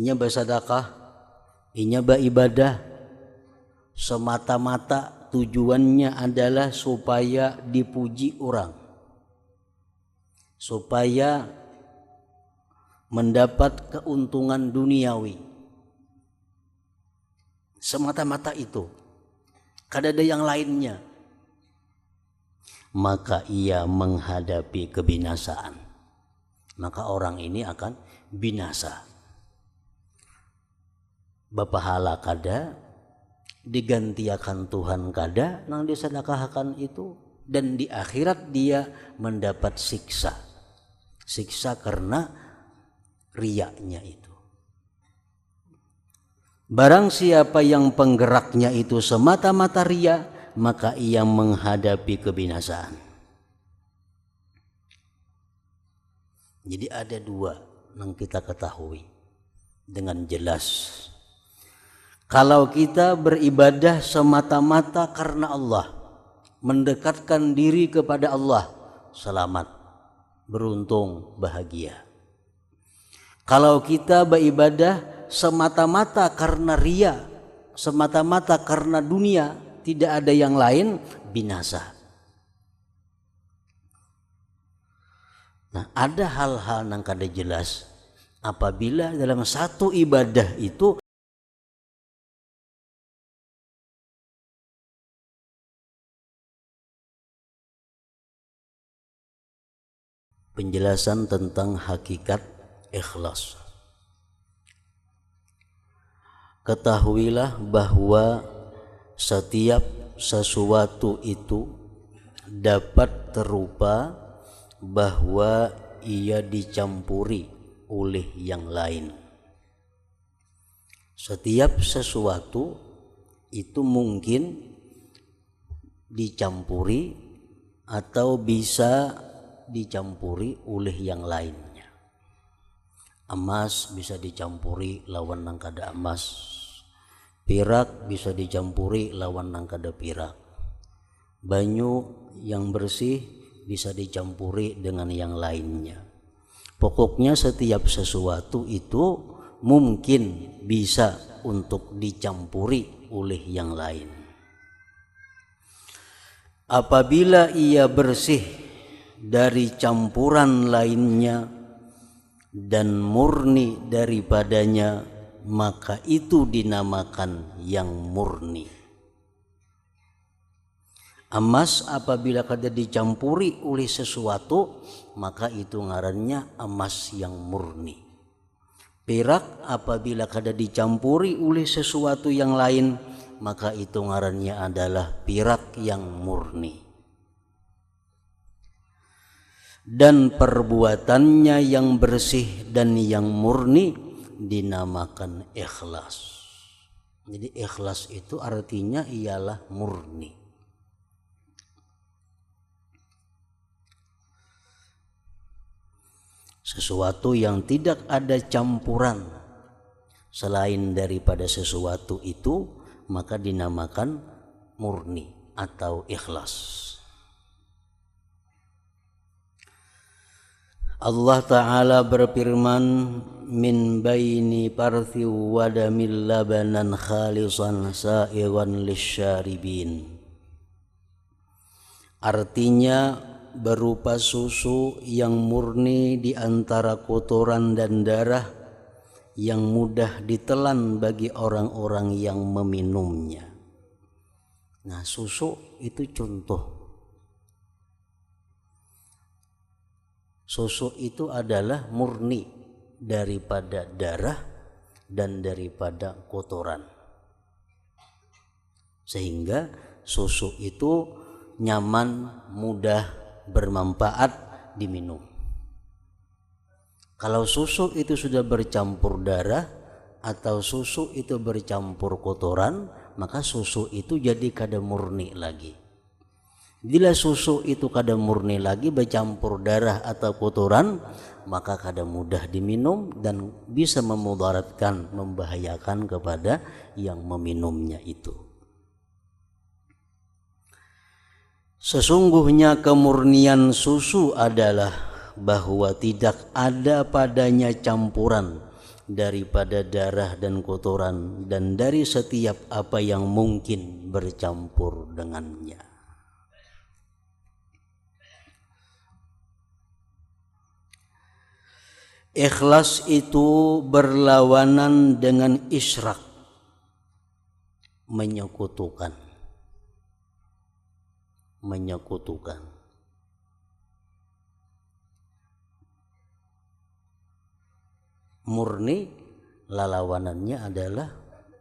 inya bersedekah, inya beribadah semata-mata tujuannya adalah supaya dipuji orang, supaya mendapat keuntungan duniawi, semata-mata itu, kada ada yang lainnya, maka ia menghadapi kebinasaan. Maka orang ini akan binasa. Bapahala kada, digantiakan Tuhan kada nang disedekahkan itu, dan di akhirat dia mendapat siksa. Siksa karena riyaknya itu. Barang siapa yang penggeraknya itu semata-mata riya, maka ia menghadapi kebinasaan. Jadi ada dua yang kita ketahui dengan jelas. Kalau kita beribadah semata-mata karena Allah, mendekatkan diri kepada Allah, selamat, beruntung, bahagia. Kalau kita beribadah semata-mata karena riya, semata-mata karena dunia, tidak ada yang lain, binasa. Nah, ada hal-hal yang kada jelas apabila dalam satu ibadah itu penjelasan tentang hakikat ikhlas. Ketahuilah bahwa setiap sesuatu itu dapat terupa bahwa ia dicampuri oleh yang lain. Setiap sesuatu itu mungkin dicampuri atau bisa dicampuri oleh yang lainnya. Emas bisa dicampuri lawan nang kada emas. Pirak bisa dicampuri lawan nang kada pirak. Banyu yang bersih bisa dicampuri dengan yang lainnya. Pokoknya setiap sesuatu itu mungkin bisa untuk dicampuri oleh yang lain. Apabila ia bersih dari campuran lainnya dan murni daripadanya, maka itu dinamakan yang murni. Emas apabila kada dicampuri oleh sesuatu, maka itu ngarannya emas yang murni. Perak apabila kada dicampuri oleh sesuatu yang lain, maka itu ngarannya adalah perak yang murni. Dan perbuatannya yang bersih dan yang murni dinamakan ikhlas. Jadi ikhlas itu artinya ialah murni. Sesuatu yang tidak ada campuran selain daripada sesuatu itu, maka dinamakan murni atau ikhlas. Allah Ta'ala berfirman, min baini parthi wa damil labanan khalisan sa'igan lisyaribin. Artinya berupa susu yang murni di antara kotoran dan darah yang mudah ditelan bagi orang-orang yang meminumnya. Nah, susu itu contoh. Susu itu adalah murni daripada darah dan daripada kotoran. Sehingga susu itu nyaman, mudah, bermanfaat diminum. Kalau susu itu sudah bercampur darah atau susu itu bercampur kotoran, maka susu itu jadi kada murni lagi. Bila susu itu kada murni lagi, bercampur darah atau kotoran, maka kada mudah diminum dan bisa memudaratkan, membahayakan kepada yang meminumnya itu. Sesungguhnya kemurnian susu adalah bahwa tidak ada padanya campuran daripada darah dan kotoran dan dari setiap apa yang mungkin bercampur dengannya. Ikhlas itu berlawanan dengan isyrak, menyekutukan. Murni lawanannya adalah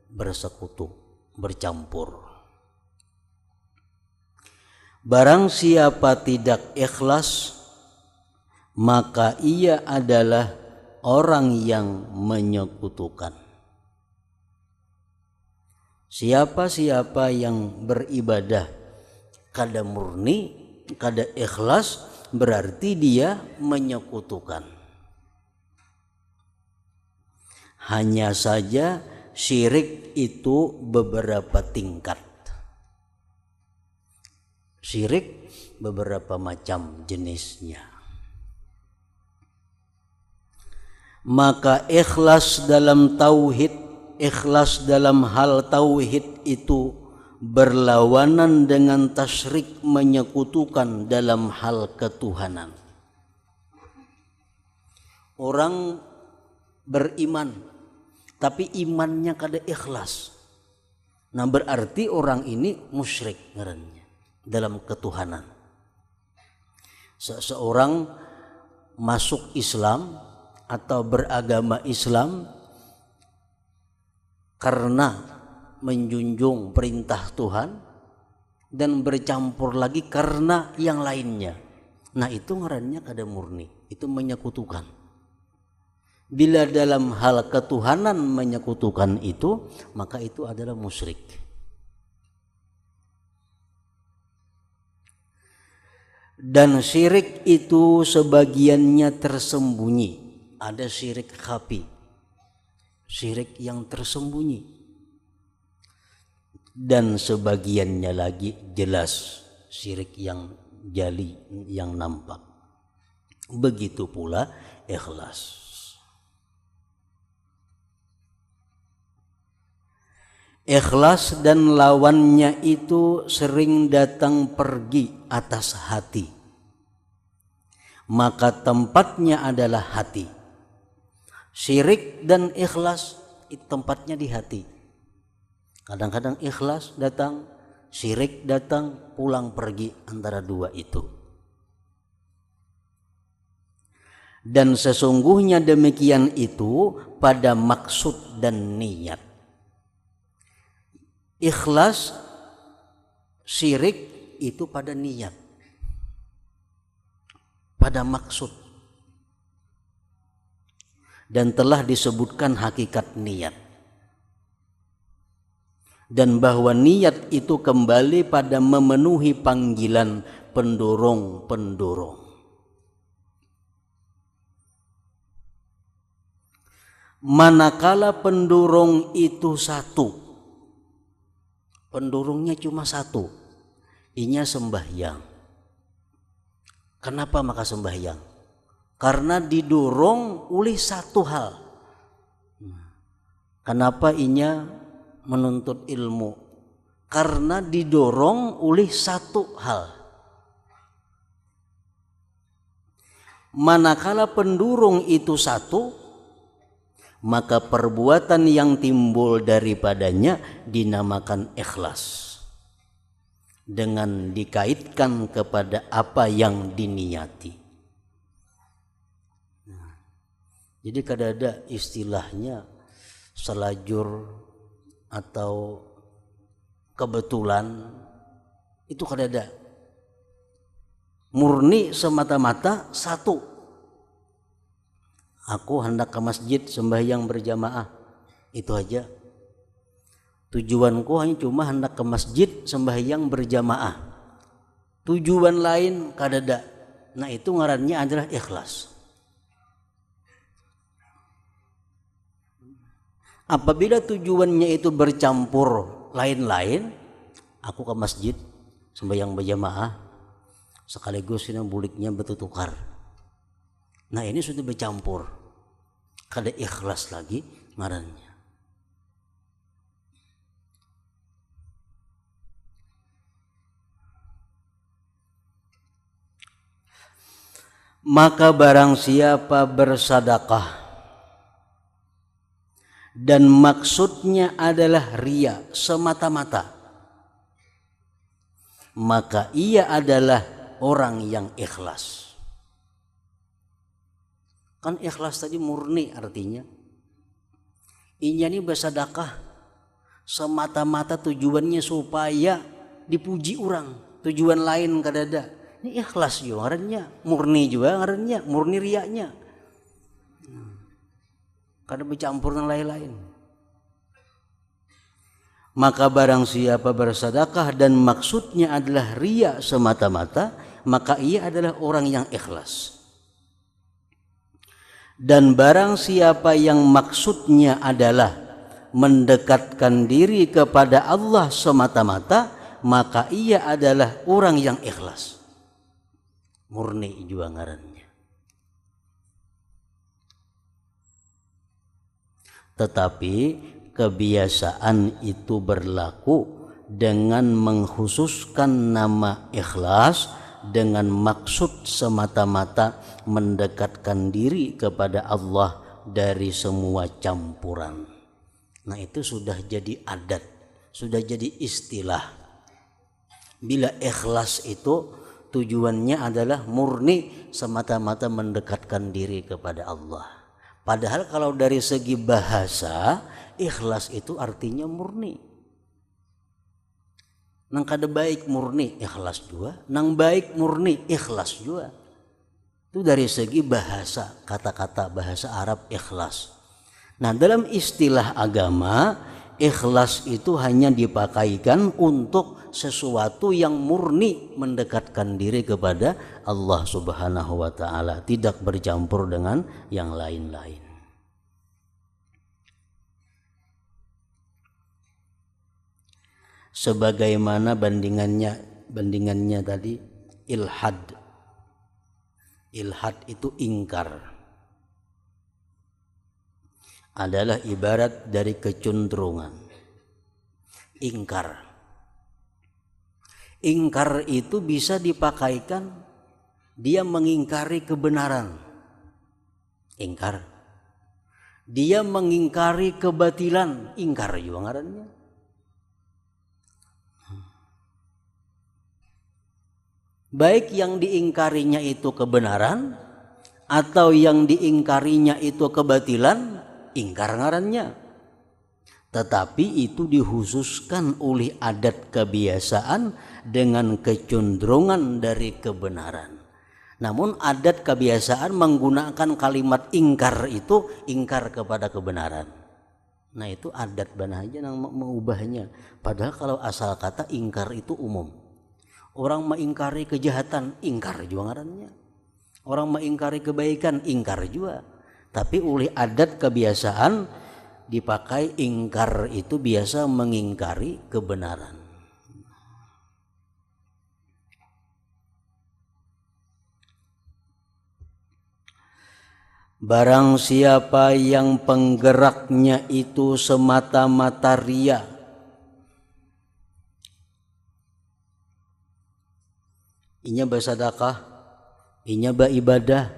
bersekutu, bercampur. Barang siapa tidak ikhlas, maka ia adalah orang yang menyekutukan. Siapa-siapa yang beribadah kada murni, kada ikhlas, berarti dia menyekutukan. Hanya saja syirik itu beberapa tingkat. Syirik beberapa macam jenisnya. Maka ikhlas dalam tauhid, ikhlas dalam hal tauhid itu berlawanan dengan tasyrik, menyekutukan dalam hal ketuhanan. Orang beriman tapi imannya kada ikhlas, nah berarti orang ini musyrik ngarannya dalam ketuhanan. Seseorang masuk Islam atau beragama Islam karena menjunjung perintah Tuhan dan bercampur lagi karena yang lainnya, nah itu ngarannya kada murni, itu menyekutukan. Bila dalam hal ketuhanan menyekutukan itu, maka itu adalah musyrik. Dan syirik itu sebagiannya tersembunyi. Ada syirik khafi, syirik yang tersembunyi. Dan sebagiannya lagi jelas, syirik yang jali, yang nampak. Begitu pula ikhlas. Ikhlas dan lawannya itu sering datang pergi atas hati. Maka tempatnya adalah hati. Syirik dan ikhlas itu tempatnya di hati. Kadang-kadang ikhlas datang, syirik datang, pulang pergi antara dua itu. Dan sesungguhnya demikian itu pada maksud dan niat. Ikhlas, syirik itu pada niat, pada maksud. Dan telah disebutkan hakikat niat. Dan bahwa niat itu kembali pada memenuhi panggilan pendorong-pendorong. Manakala pendorong itu satu, pendorongnya cuma satu, inya sembahyang. Kenapa maka sembahyang? Karena didorong oleh satu hal. Kenapa inya menuntut ilmu? Karena didorong oleh satu hal. Manakala pendorong itu satu, maka perbuatan yang timbul daripadanya dinamakan ikhlas, dengan dikaitkan kepada apa yang diniati. Jadi kada ada istilahnya selajur atau kebetulan, itu kada ada. Murni semata-mata satu. Aku hendak ke masjid sembahyang berjamaah, itu aja. Tujuanku hanya cuma hendak ke masjid sembahyang berjamaah. Tujuan lain kada ada. Nah itu ngarannya adalah ikhlas. Apabila tujuannya itu bercampur lain-lain, aku ke masjid sembahyang berjamaah sekaligus ini buliknya bertukar. Nah ini sudah bercampur. kada ikhlas lagi ngarannya. Maka barang siapa bersedekah dan maksudnya adalah riya semata-mata, maka ia adalah orang yang ikhlas. Kan ikhlas tadi murni artinya. Inya ini bersedekah semata-mata tujuannya supaya dipuji orang, tujuan lain kadada. Ini ikhlas juga ngarannya, murni juga ngarannya, murni riyanya. Kada bercampur dengan lain-lain. Maka barang siapa bersedekah dan maksudnya adalah riya semata-mata, maka ia adalah orang yang ikhlas. Dan barang siapa yang maksudnya adalah mendekatkan diri kepada Allah semata-mata, maka ia adalah orang yang ikhlas. Murni juga ngarannya. Tetapi kebiasaan itu berlaku dengan mengkhususkan nama ikhlas dengan maksud semata-mata mendekatkan diri kepada Allah dari semua campuran. Nah, itu sudah jadi adat, sudah jadi istilah. Bila ikhlas itu tujuannya adalah murni semata-mata mendekatkan diri kepada Allah. Padahal kalau dari segi bahasa, ikhlas itu artinya murni. Nang kada baik murni ikhlas juga, nang baik murni ikhlas juga. Itu dari segi bahasa, kata-kata bahasa Arab ikhlas. Nah, dalam istilah agama, ikhlas itu hanya dipakaikan untuk sesuatu yang murni mendekatkan diri kepada Allah Subhanahu wa taala, tidak bercampur dengan yang lain-lain. Sebagaimana bandingannya tadi ilhad. Ilhad itu ingkar. Adalah ibarat dari kecenderungan. Ingkar. Ingkar itu bisa dipakaikan dia mengingkari kebenaran. Ingkar. Dia mengingkari kebatilan. Ingkar juga ngarannya. Baik yang diingkarinya itu kebenaran atau yang diingkarinya itu kebatilan, ingkar ngarannya. Tetapi itu dikhususkan oleh adat kebiasaan dengan kecenderungan dari kebenaran. Namun adat kebiasaan menggunakan kalimat ingkar itu ingkar kepada kebenaran. Nah, itu adat bana aja yang mengubahnya. Padahal kalau asal kata ingkar itu umum. Orang mengingkari kejahatan, ingkar juga ngarannya. Orang mengingkari kebaikan, ingkar juga. Tapi oleh adat kebiasaan dipakai ingkar itu biasa mengingkari kebenaran. Barang siapa yang penggeraknya itu semata-mata riya, inya bersedekah, inya beribadah,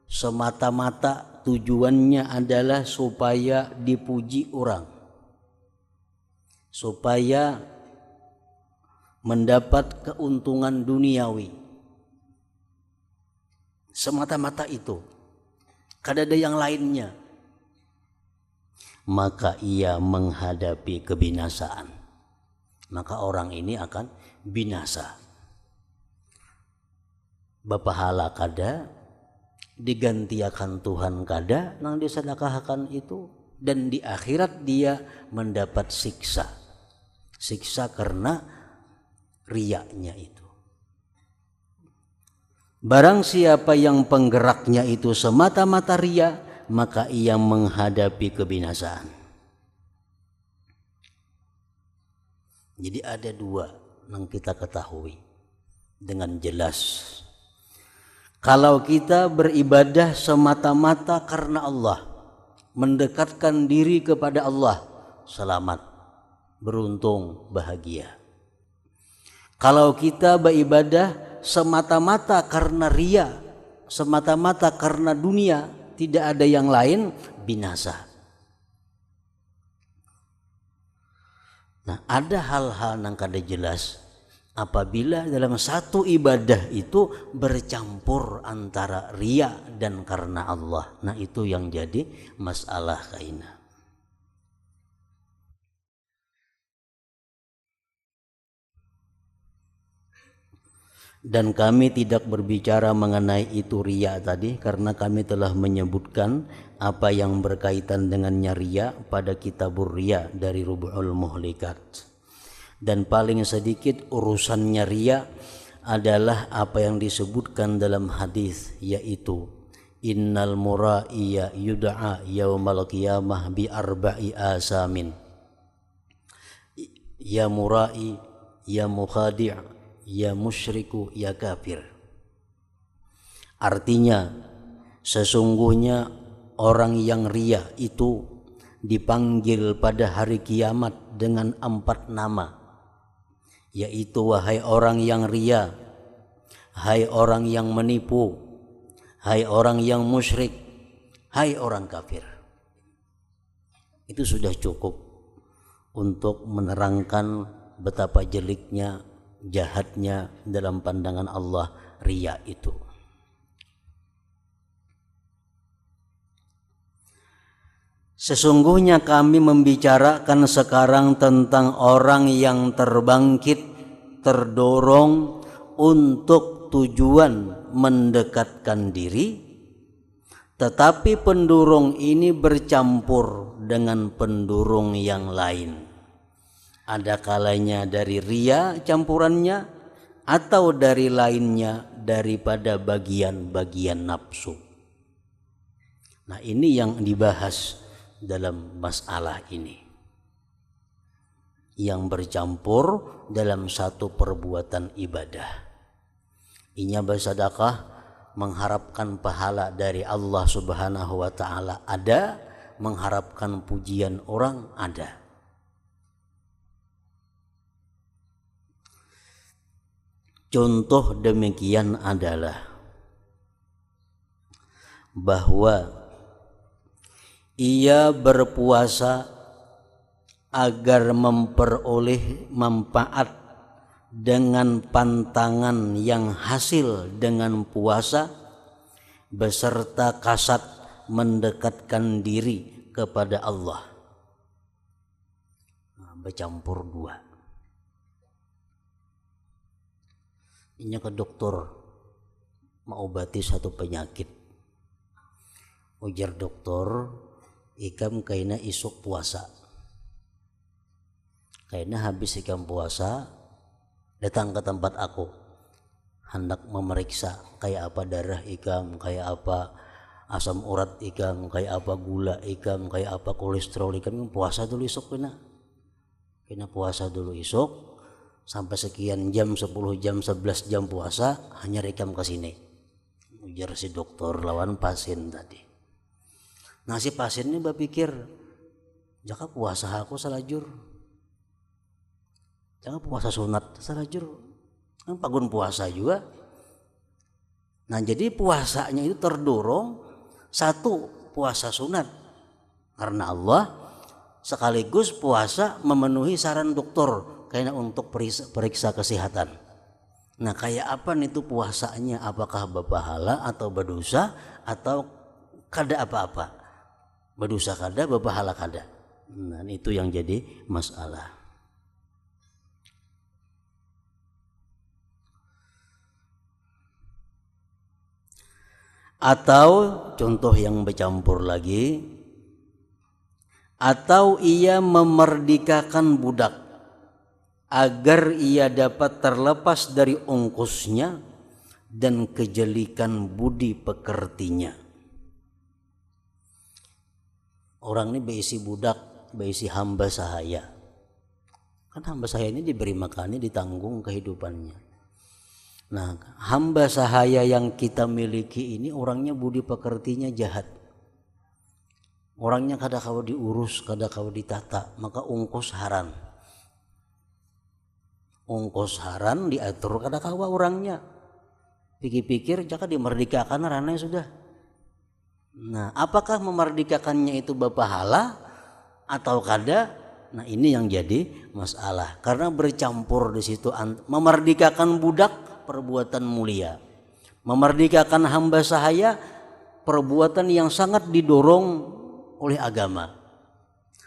semata-mata tujuannya adalah supaya dipuji orang, supaya mendapat keuntungan duniawi. Semata-mata itu, kada ada yang lainnya. Maka ia menghadapi kebinasaan. Maka orang ini akan binasa. Bapahala kada, digantiakan Tuhan kada, nang disedekahkan itu, dan di akhirat dia mendapat siksa. Siksa karena riyanya itu. Barang siapa yang penggeraknya itu semata-mata riya, maka ia menghadapi kebinasaan. Jadi ada dua yang kita ketahui dengan jelas. Kalau kita beribadah semata-mata karena Allah, mendekatkan diri kepada Allah, selamat, beruntung, bahagia. Kalau kita beribadah semata-mata karena ria, semata-mata karena dunia, tidak ada yang lain, binasa. Nah, ada hal-hal yang kada jelas apabila dalam satu ibadah itu bercampur antara ria dan karena Allah. Nah, itu yang jadi masalah kaina. Dan kami tidak berbicara mengenai itu ria tadi karena kami telah menyebutkan apa yang berkaitan dengannya ria pada kitabur ria dari Rub'ul Muhlikat. Dan paling sedikit urusannya ria adalah apa yang disebutkan dalam hadis, yaitu innal mura'iya yud'a yaumal qiyamah bi arba'i asamin. Ya mura'i, ya mukhadi', ya musyriku, ya kafir. Artinya sesungguhnya orang yang ria itu dipanggil pada hari kiamat dengan 4 nama, yaitu wahai orang yang ria, hai orang yang menipu, hai orang yang musyrik, hai orang kafir. Itu sudah cukup untuk menerangkan betapa jeliknya, jahatnya dalam pandangan Allah ria itu. Sesungguhnya kami membicarakan sekarang tentang orang yang terbangkit, terdorong untuk tujuan mendekatkan diri, tetapi pendorong ini bercampur dengan pendorong yang lain. Ada kalanya dari ria campurannya, atau dari lainnya daripada bagian-bagian nafsu. Nah, ini yang dibahas dalam masalah ini, yang bercampur dalam satu perbuatan ibadah. Inya bersedekah mengharapkan pahala dari Allah Subhanahu wa taala ada, mengharapkan pujian orang ada. Contoh demikian adalah bahwa ia berpuasa agar memperoleh manfaat dengan pantangan yang hasil dengan puasa beserta kasat mendekatkan diri kepada Allah. Bercampur dua. Ini ke dokter mengobati satu penyakit. Ujar dokter, ikam kaina isuk puasa. Kaina habis ikam puasa, datang ke tempat aku, hendak memeriksa kayak apa darah ikam, kayak apa asam urat ikam, kayak apa gula ikam, kayak apa kolesterol ikam. Puasa dulu isuk kena puasa dulu isuk sampai sekian jam, 10 jam, 11 jam puasa, hanya ikam ke sini. Ujar si dokter lawan pasien tadi. Nah, si pasien ini berpikir, jaka puasa aku salajur, jangan puasa sunat salajur, kan pagun puasa juga. Nah, jadi puasanya itu terdorong satu puasa sunat karena Allah, sekaligus puasa memenuhi saran dokter kayaknya untuk periksa kesehatan. Nah, kayak apa nih itu puasanya? Apakah berpahala atau berdosa atau kada apa-apa? Berdosa kada, berpahala kada. Nah, itu yang jadi masalah. Atau contoh yang bercampur lagi, atau ia memerdekakan budak agar ia dapat terlepas dari ongkosnya dan kejelikan budi pekertinya. Orang ini berisi budak, berisi hamba sahaya. Kan hamba sahaya ini diberi makannya, ditanggung kehidupannya. Nah, hamba sahaya yang kita miliki ini orangnya budi pekertinya jahat. Orangnya kada kau diurus, kada kau ditata, maka ungkos haran. Ungkos haran diatur kada kawa orangnya. Pikir-pikir jaka dimerdekakan ranai sudah. Nah, apakah memerdekakannya itu berpahala atau kada? Nah, ini yang jadi masalah. Karena bercampur di situ memerdekakan budak perbuatan mulia. Memerdekakan hamba sahaya perbuatan yang sangat didorong oleh agama.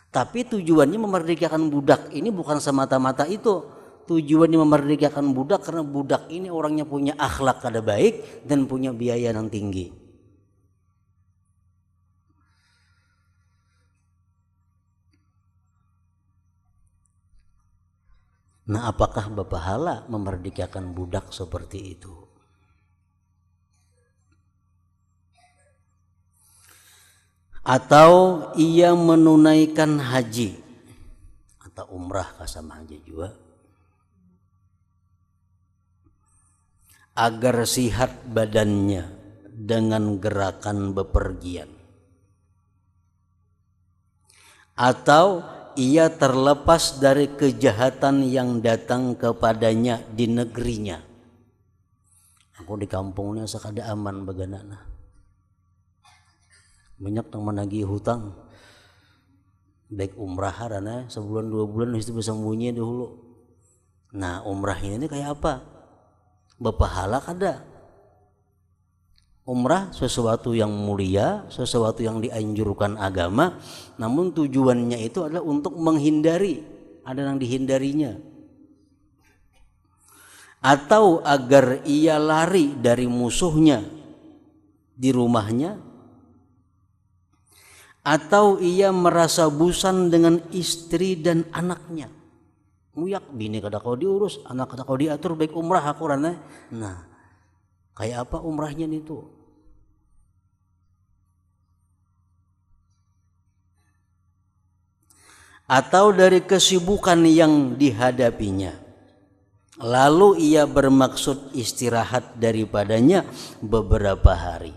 Tapi tujuannya memerdekakan budak ini bukan semata-mata itu. Tujuannya memerdekakan budak karena budak ini orangnya punya akhlak kada baik dan punya biaya yang tinggi. Nah, apakah berpahala memerdekakan budak seperti itu? Atau ia menunaikan haji atau umrah sama haji juga agar sihat badannya dengan gerakan bepergian, atau ia terlepas dari kejahatan yang datang kepadanya di negerinya. Aku di kampungnya sakada aman baganana. Banyak yang menagih hutang. Baik umrah karena sebulan 2 bulan itu bisa sembunyi dulu. Nah, umrah ini kayak apa? Berpahala kada? Umrah sesuatu yang mulia, sesuatu yang dianjurkan agama, namun tujuannya itu adalah untuk menghindari, ada yang dihindarinya. Atau agar ia lari dari musuhnya di rumahnya, atau ia merasa bosan dengan istri dan anaknya. Muyak bini kada kau diurus, anak kada kau diatur, baik umrah aku rana. Nah, kayak apa umrahnya itu? Atau dari kesibukan yang dihadapinya, lalu ia bermaksud istirahat daripadanya beberapa hari.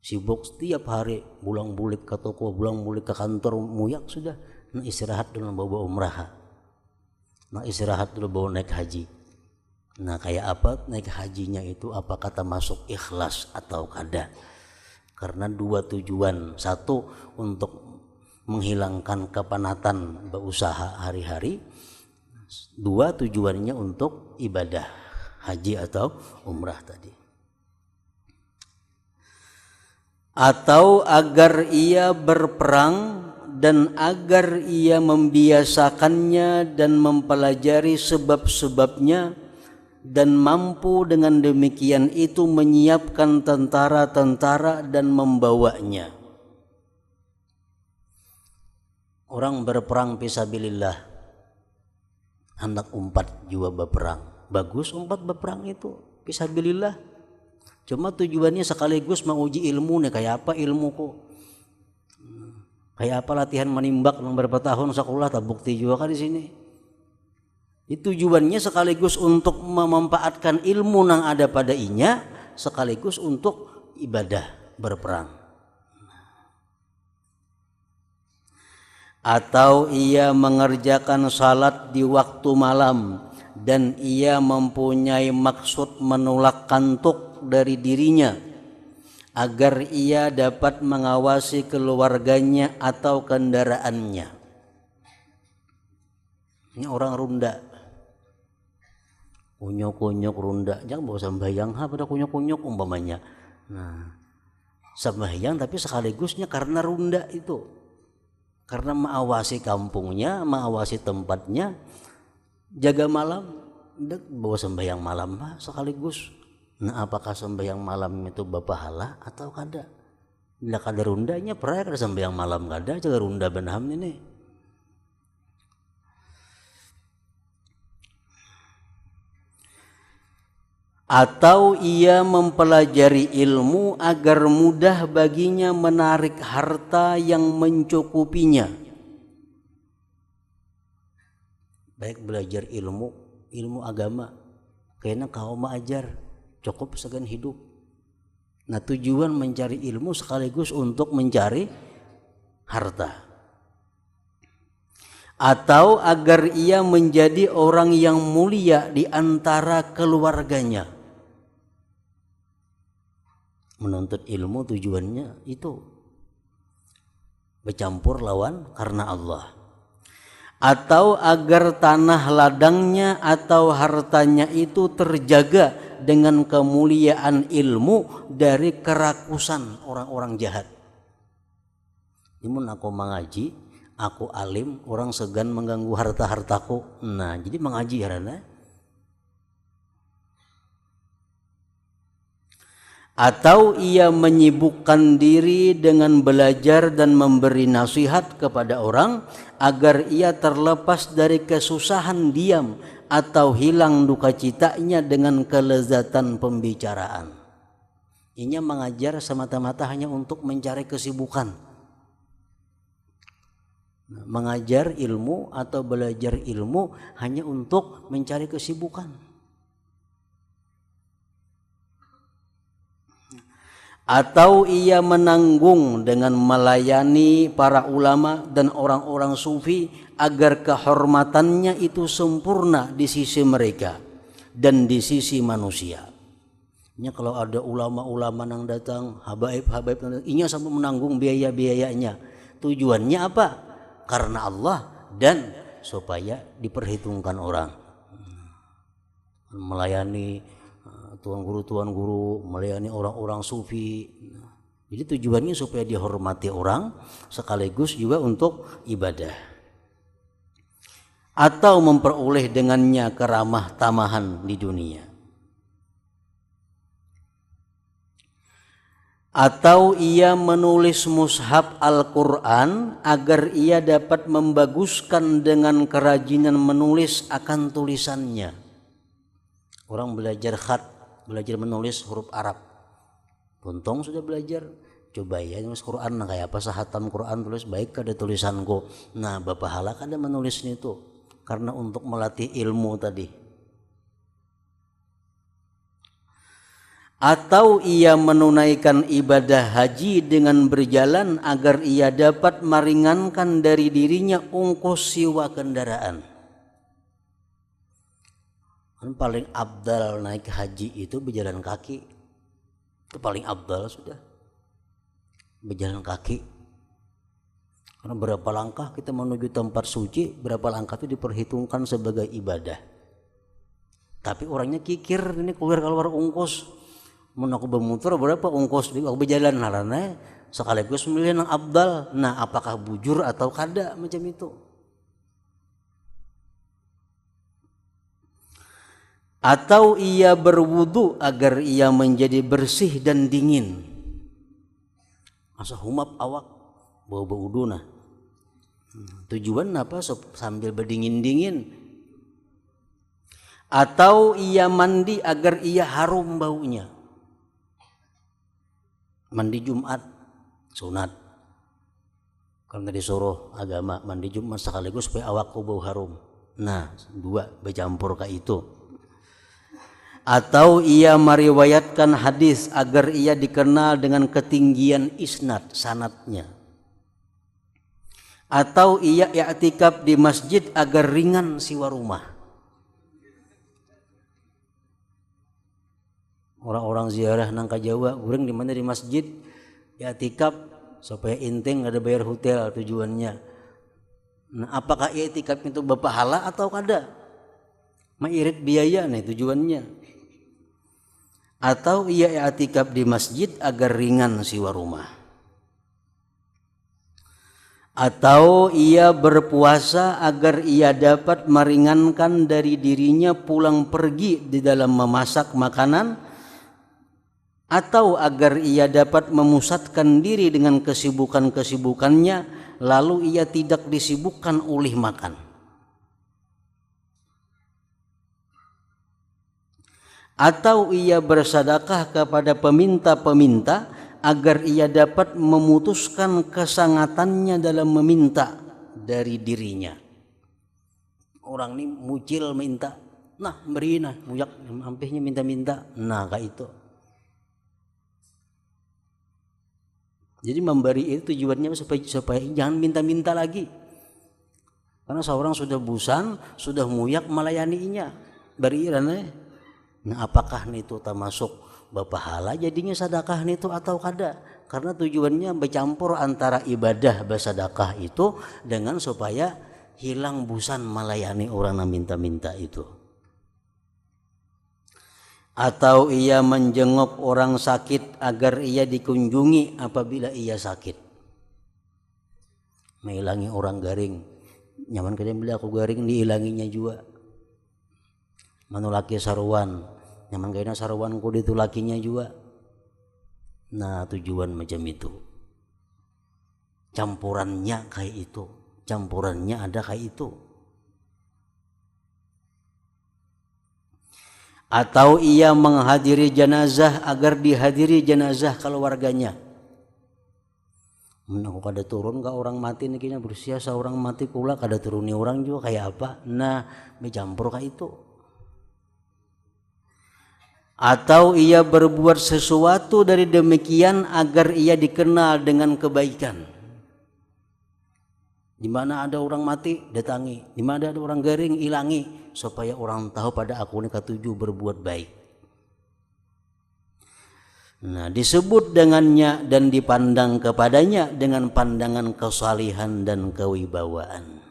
Sibuk setiap hari, pulang bulik ke toko, pulang bulik ke kantor, muyak sudah. Nah, istirahat dulu bawa umrah. Nah, istirahat dulu bawa naik haji. Nah, kayak apa naik hajinya itu? Apa kata masuk ikhlas atau kada? Karena dua tujuan. Satu, untuk menghilangkan kepenatan berusaha hari-hari. Dua, tujuannya untuk ibadah haji atau umrah tadi. Atau agar ia berperang dan agar ia membiasakannya dan mempelajari sebab-sebabnya dan mampu dengan demikian itu menyiapkan tentara-tentara dan membawanya. Orang berperang fisabilillah, hendak umpat juga berperang. Bagus umpat berperang itu fisabilillah. Cuma tujuannya sekaligus menguji ilmu nih, kayak apa ilmuku, kayak apa latihan menimbak yang berapa tahun sekolah tak bukti juga kan di sini. Itu tujuannya sekaligus untuk memanfaatkan ilmu yang ada pada inya, sekaligus untuk ibadah berperang. Atau ia mengerjakan salat di waktu malam dan ia mempunyai maksud menolak kantuk dari dirinya agar ia dapat mengawasi keluarganya atau kendaraannya. Ini orang runda, kunyuk-kunyuk runda, jangan bawa sembahyang pada kunyuk-kunyuk umpamanya. Nah, sembahyang tapi sekaligusnya karena runda itu, karena mengawasi kampungnya, mengawasi tempatnya, jaga malam, bawa sembahyang malam sekaligus. Nah, apakah sembahyang malam itu berpahala atau kada? Bila kada rundanya pernah kada sembahyang malam kada, jaga runda benham ini. Atau ia mempelajari ilmu agar mudah baginya menarik harta yang mencukupinya. Baik belajar ilmu agama, kayaknya kau mah ajar cukup segan hidup. Nah, tujuan mencari ilmu sekaligus untuk mencari harta. Atau agar ia menjadi orang yang mulia di antara keluarganya. Menuntut ilmu tujuannya itu bercampur lawan karena Allah. Atau agar tanah ladangnya atau hartanya itu terjaga dengan kemuliaan ilmu dari kerakusan orang-orang jahat. Imun aku mengaji, aku alim, orang segan mengganggu harta-hartaku. Nah, jadi mengaji karena. Atau ia menyibukkan diri dengan belajar dan memberi nasihat kepada orang agar ia terlepas dari kesusahan diam atau hilang duka citanya dengan kelezatan pembicaraan. Ini mengajar semata-mata hanya untuk mencari kesibukan. Mengajar ilmu atau belajar ilmu hanya untuk mencari kesibukan. Atau ia menanggung dengan melayani para ulama dan orang-orang sufi agar kehormatannya itu sempurna di sisi mereka dan di sisi manusia. Ini kalau ada ulama-ulama yang datang, habaib-habaib, inya sampai menanggung biaya-biayanya. Tujuannya apa? Karena Allah dan supaya diperhitungkan orang. Melayani tuan guru, melayani orang-orang sufi. Jadi tujuannya supaya dihormati orang sekaligus juga untuk ibadah. Atau memperoleh dengannya keramah tamahan di dunia. Atau ia menulis mushaf Al-Quran agar ia dapat membaguskan dengan kerajinan menulis akan tulisannya. Orang belajar khat, belajar menulis huruf Arab. Untung sudah belajar. Coba ya nulis Quran kayak apa sahatam Quran tulis baik kada tulisanku. Nah, bapahala kada menulisnya itu karena untuk melatih ilmu tadi. Atau ia menunaikan ibadah haji dengan berjalan agar ia dapat meringankan dari dirinya ongkos sewa kendaraan. Kan paling abdal naik haji itu berjalan kaki. Itu paling abdal sudah. Berjalan kaki. Karena berapa langkah kita menuju tempat suci, berapa langkah itu diperhitungkan sebagai ibadah. Tapi orangnya kikir, ini keluar ongkos. Mun aku bermuter berapa ongkos aku berjalan harana sekaligus memilih yang abdal. Nah, apakah bujur atau kada macam itu? Atau ia berwudu agar ia menjadi bersih dan dingin. Masa humap awak bau-bau wudu nah. Tujuan apa? Sambil berdingin-dingin. Atau ia mandi agar ia harum baunya. Mandi Jumat sunat. Karena disuruh agama mandi Jumat sekaligus supaya awakku bau harum. Nah, dua bercampur ke itu. Atau ia meriwayatkan hadis agar ia dikenal dengan ketinggian isnad sanadnya. Atau ia i'tikaf di masjid agar ringan siwa rumah. Orang-orang ziarah nang ka Jawa, urang di mana di masjid i'tikaf supaya inting ada bayar hotel tujuannya. Nah, apakah i'tikaf itu berpahala atau kada? Mairit biaya nih tujuannya. Atau ia i'tikaf di masjid agar ringan siwa rumah. Atau ia berpuasa agar ia dapat meringankan dari dirinya pulang pergi di dalam memasak makanan, atau agar ia dapat memusatkan diri dengan kesibukan-kesibukannya lalu ia tidak disibukkan oleh makan. Atau ia bersedekah kepada peminta-peminta agar ia dapat memutuskan kesangatannya dalam meminta dari dirinya. Orang ini mucil minta, Nah beri nah muyak ampihnya minta-minta. Nah kayak itu. Jadi memberi itu tujuannya supaya jangan minta-minta lagi. Karena seorang sudah bosan, sudah muyak melayaninya. Beri rana. Nah apakah itu termasuk berpahala jadinya sedekah itu atau kada? Karena tujuannya bercampur antara ibadah bersedekah itu dengan supaya hilang bosan melayani orang yang minta-minta itu. Atau ia menjenguk orang sakit agar ia dikunjungi apabila ia sakit. Menghilangi orang garing. Nyaman kalian bila aku garing dihilanginya juga. Manulaki saruan. Nyaman kalian saruanku ditulakinya juga. Nah tujuan macam itu. Campurannya kayak itu. Campurannya ada kayak itu. Atau ia menghadiri jenazah agar dihadiri jenazah keluarganya. Aku kada turun ke orang mati nih kini berusia seorang mati pula kada turuni orang juga kayak apa. Nah mencampur kayak itu. Atau ia berbuat sesuatu dari demikian agar ia dikenal dengan kebaikan. Di mana ada orang mati datangi, di mana ada orang garing ilangi, supaya orang tahu pada aku ini ketujuh berbuat baik. Nah disebut dengannya dan dipandang kepadanya dengan pandangan kesalihan dan kewibawaan.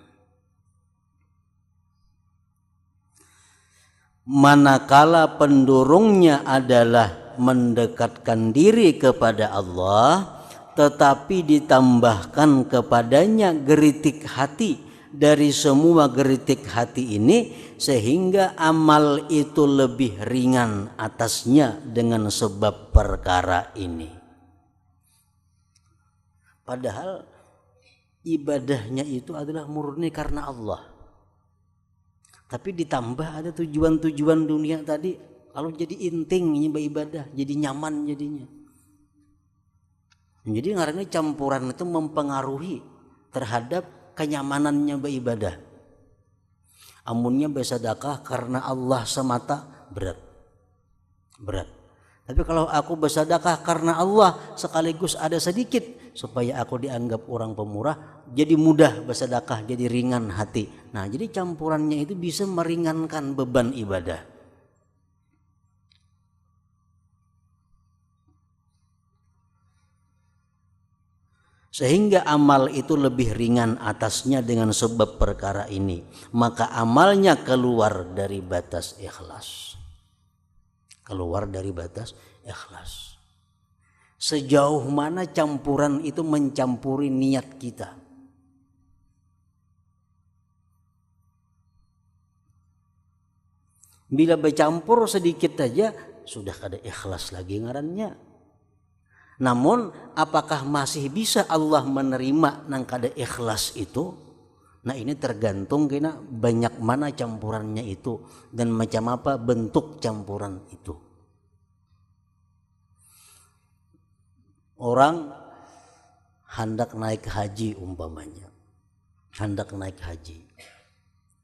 Manakala pendorongnya adalah mendekatkan diri kepada Allah, tetapi ditambahkan kepadanya geritik hati dari semua geritik hati ini, sehingga amal itu lebih ringan atasnya dengan sebab perkara ini. Padahal ibadahnya itu adalah murni karena Allah. Tapi ditambah ada tujuan-tujuan dunia tadi. Kalau jadi inting ini beribadah, jadi nyaman jadinya. Jadi ngarannya campuran itu mempengaruhi terhadap kenyamanannya beribadah. Amunnya bersedekah karena Allah semata berat. Tapi kalau aku bersedekah karena Allah sekaligus ada sedikit supaya aku dianggap orang pemurah, jadi mudah bersedekah, jadi ringan hati. Nah, jadi campurannya itu bisa meringankan beban ibadah. Sehingga amal itu lebih ringan atasnya dengan sebab perkara ini. Maka amalnya keluar dari batas ikhlas. Keluar dari batas ikhlas. Sejauh mana campuran itu mencampuri niat kita. Bila bercampur sedikit saja sudah kada ikhlas lagi ngarannya. Namun apakah masih bisa Allah menerima nang kada ikhlas itu? Nah ini tergantung kena banyak mana campurannya itu dan macam apa bentuk campuran itu. Orang hendak naik haji umpamanya, hendak naik haji,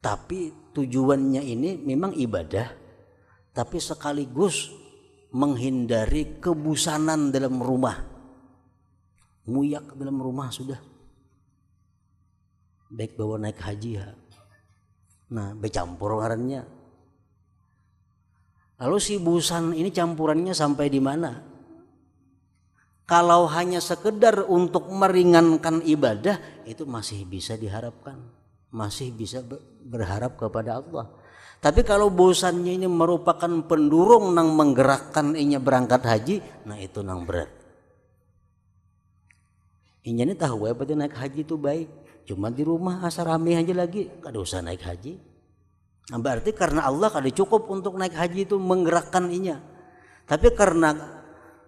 tapi tujuannya ini memang ibadah, tapi sekaligus menghindari kebosanan dalam rumah, muyak dalam rumah sudah, baik bawa naik haji ya. Nah bercampur ngarannya. Lalu si bosan ini campurannya sampai di mana? Kalau hanya sekedar untuk meringankan ibadah itu masih bisa diharapkan, masih bisa berharap kepada Allah. Tapi kalau bosannya ini merupakan pendurung nang menggerakkan inya berangkat haji, nah itu nang berat. Inya ini tahu ya betul naik haji itu baik, cuma di rumah asa rame aja lagi, kada usah naik haji. Nah, berarti karena Allah kada cukup untuk naik haji itu menggerakkan inya. Tapi karena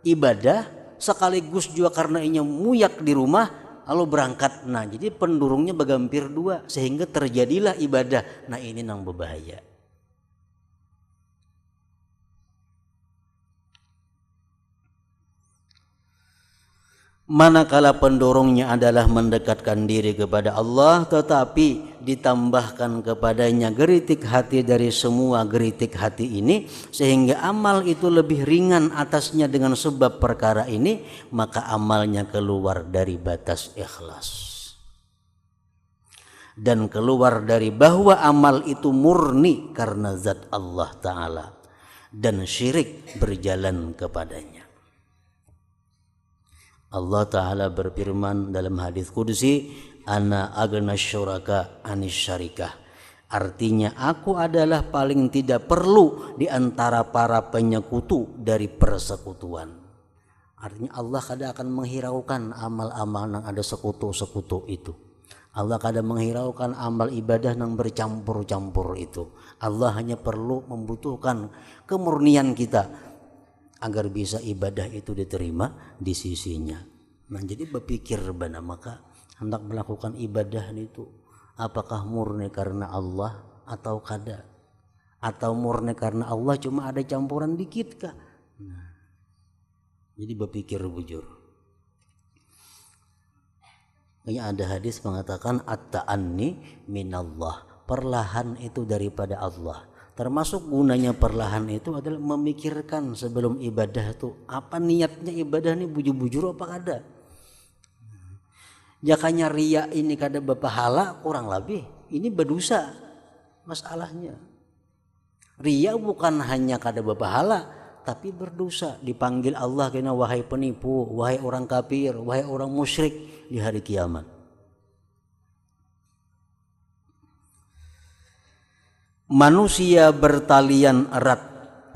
ibadah sekaligus juga karena inya muyak di rumah lalu berangkat. Nah jadi pendurungnya bergampir dua sehingga terjadilah ibadah. Nah ini nang berbahaya. Manakala pendorongnya adalah mendekatkan diri kepada Allah, tetapi ditambahkan kepadanya geritik hati dari semua geritik hati ini, sehingga amal itu lebih ringan atasnya dengan sebab perkara ini, maka amalnya keluar dari batas ikhlas dan keluar dari bahwa amal itu murni karena zat Allah Ta'ala dan syirik berjalan kepadanya. Allah Ta'ala berfirman dalam hadis qudsi, ana agna syuraka anis syarikah. Artinya aku adalah paling tidak perlu di antara para penyekutu dari persekutuan. Artinya Allah kadang akan menghiraukan amal-amal yang ada sekutu-sekutu itu. Allah kadang menghiraukan amal ibadah yang bercampur-campur itu. Allah hanya perlu membutuhkan kemurnian kita agar bisa ibadah itu diterima di sisinya. Nah, jadi berpikir benar, maka hendak melakukan ibadah itu apakah murni karena Allah atau kada, atau murni karena Allah cuma ada campuran dikit kah? Nah, jadi berpikir bujur. Kayaknya ada hadis mengatakan at-ta'anni minallah, perlahan itu daripada Allah. Termasuk gunanya perlahan itu adalah memikirkan sebelum ibadah itu apa niatnya ibadah ini, bujur-bujur apa kada. Jakanya ria ini kada berpahala kurang lebih ini berdosa masalahnya. Ria bukan hanya kada berpahala tapi berdosa, dipanggil Allah kena wahai penipu, wahai orang kafir, wahai orang musyrik di hari kiamat. Manusia bertalian erat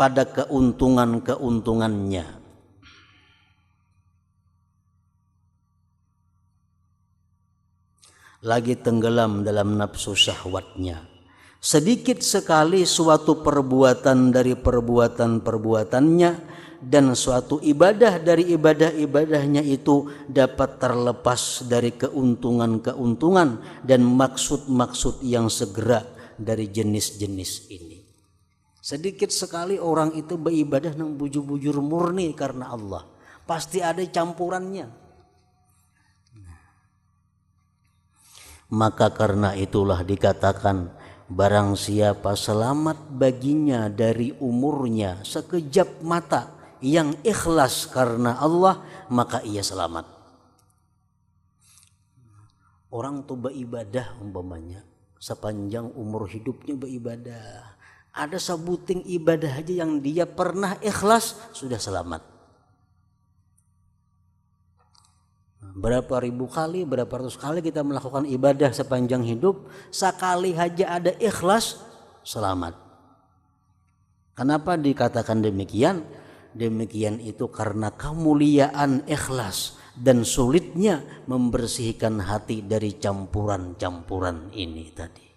pada keuntungan-keuntungannya. Lagi tenggelam dalam nafsu syahwatnya. Sedikit sekali suatu perbuatan dari perbuatan-perbuatannya dan suatu ibadah dari ibadah-ibadahnya itu dapat terlepas dari keuntungan-keuntungan dan maksud-maksud yang segera dari jenis-jenis ini. Sedikit sekali orang itu beribadah nang bujur-bujur murni karena Allah, pasti ada campurannya. Maka karena itulah dikatakan barang siapa selamat baginya dari umurnya sekejap mata yang ikhlas karena Allah, maka ia selamat. Orang tuh beribadah umpamanya sepanjang umur hidupnya beribadah, ada sebuting ibadah aja yang dia pernah ikhlas sudah selamat. Berapa ribu kali, berapa ratus kali kita melakukan ibadah sepanjang hidup, sekali aja ada ikhlas selamat. Kenapa dikatakan demikian? Demikian itu karena kemuliaan ikhlas dan sulitnya membersihkan hati dari campuran-campuran ini tadi.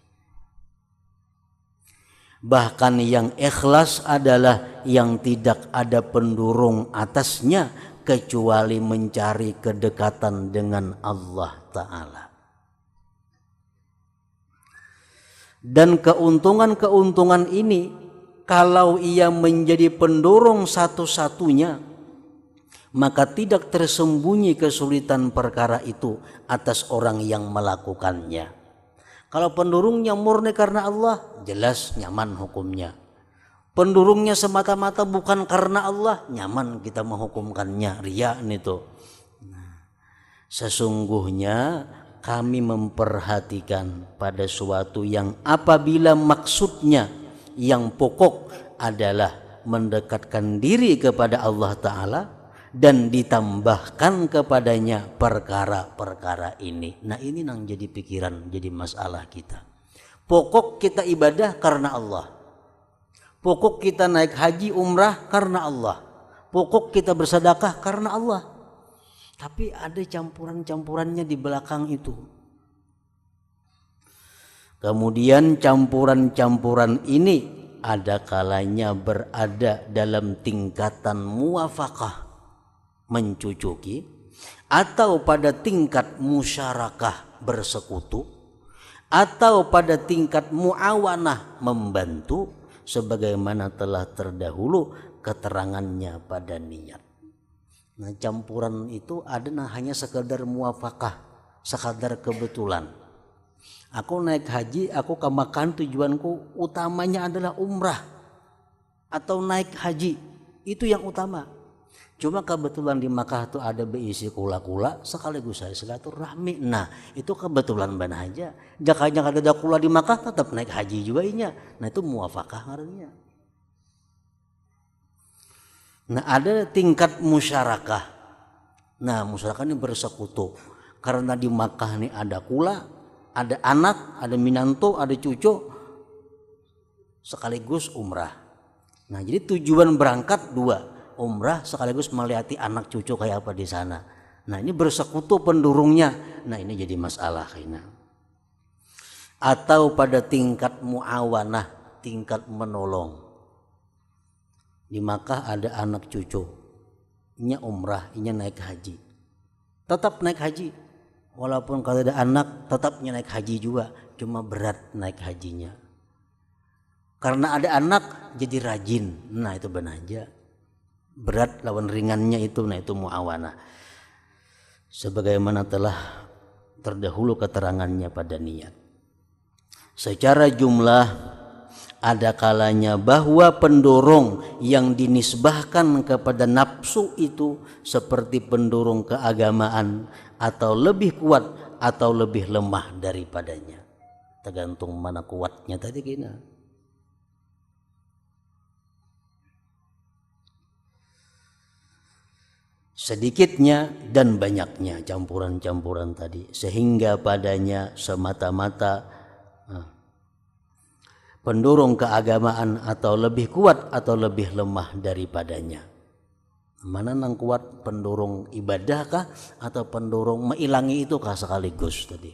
Bahkan yang ikhlas adalah yang tidak ada pendurung atasnya kecuali mencari kedekatan dengan Allah Ta'ala. Dan keuntungan-keuntungan ini kalau ia menjadi pendorong satu-satunya, maka tidak tersembunyi kesulitan perkara itu atas orang yang melakukannya. Kalau pendorongnya murni karena Allah, jelas nyaman hukumnya. Pendorongnya semata-mata bukan karena Allah, nyaman kita menghukumkannya, riya itu. Sesungguhnya kami memperhatikan pada suatu yang apabila maksudnya yang pokok adalah mendekatkan diri kepada Allah Ta'ala dan ditambahkan kepadanya perkara-perkara ini. Nah, ini yang jadi pikiran, jadi masalah kita. Pokok kita ibadah karena Allah. Pokok kita naik haji umrah karena Allah. Pokok kita bersedekah karena Allah. Tapi ada campuran-campurannya di belakang itu. Kemudian campuran-campuran ini ada kalanya berada dalam tingkatan muwafaqah, mencucuki, atau pada tingkat musyarakah, bersekutu, atau pada tingkat muawanah, membantu, sebagaimana telah terdahulu keterangannya pada niat. Nah, campuran itu ada hanya sekedar muafakah, sekadar kebetulan. Aku naik haji, aku ke Makkah tujuanku utamanya adalah umrah atau naik haji, itu yang utama. Cuma kebetulan di Makkah itu ada berisi kula-kula, sekaligus saya silaturahmi. Nah, itu kebetulan benar aja. Jangan ada kula di Makkah tetap naik haji juga inya. Nah, itu muafakah ngarannya. Nah, ada tingkat musyarakah. Nah, musyarakah ini bersekutu. Karena di Makkah ini ada kula, ada anak, ada minanto, ada cucu, sekaligus umrah. Nah, jadi tujuan berangkat dua, umrah sekaligus melihati anak cucu kayak apa di sana. Nah, ini bersekutu pendurungnya. Nah, ini jadi masalah ini. Atau pada tingkat muawanah, tingkat menolong. Di Makkah ada anak cucu, nya umrah, nya naik haji. Tetap naik haji. Walaupun kalau ada anak tetapnya naik haji juga, cuma berat naik hajinya. Karena ada anak jadi rajin. Nah, itu benar aja. Berat lawan ringannya itu, nah itu muawanah. Sebagaimana telah terdahulu keterangannya pada niat. Secara jumlah ada kalanya bahwa pendorong yang dinisbahkan kepada nafsu itu seperti pendorong keagamaan atau lebih kuat atau lebih lemah daripadanya. Tergantung mana kuatnya tadi kina. Sedikitnya dan banyaknya campuran-campuran tadi sehingga padanya semata-mata pendorong keagamaan atau lebih kuat atau lebih lemah daripadanya. Mana nang kuat, pendorong ibadahkah atau pendorong mengilangi itukah sekaligus tadi.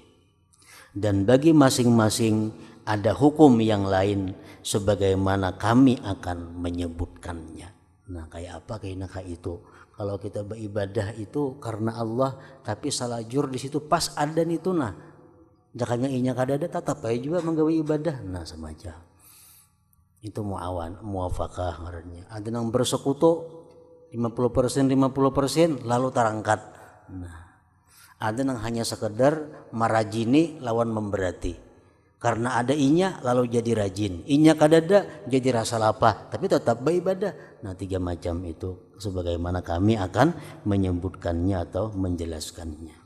Dan bagi masing-masing ada hukum yang lain sebagaimana kami akan menyebutkannya. Nah, kayak apa kayak itu? Kalau kita beribadah itu karena Allah tapi salah jur di situ pas adan itu nah. Jakanya inya kadada tetap aja juga menggawe ibadah. Nah, semacam itu muafakah ngarannya. Ada yang bersekutu 50% lalu terangkat. Nah, ada yang hanya sekedar marajini lawan memberati. Karena ada inya lalu jadi rajin. Inya kadada jadi rasa lapah tapi tetap beribadah. Nah, 3 macam itu sebagaimana kami akan menyebutkannya atau menjelaskannya.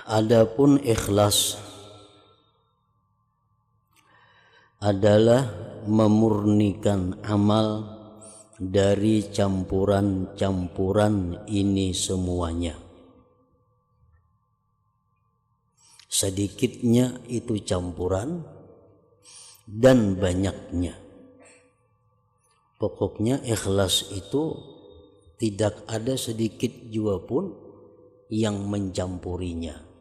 Adapun ikhlas adalah memurnikan amal dari campuran-campuran ini semuanya. Sedikitnya itu campuran dan banyaknya. Pokoknya ikhlas itu tidak ada sedikit jua pun yang mencampurinya.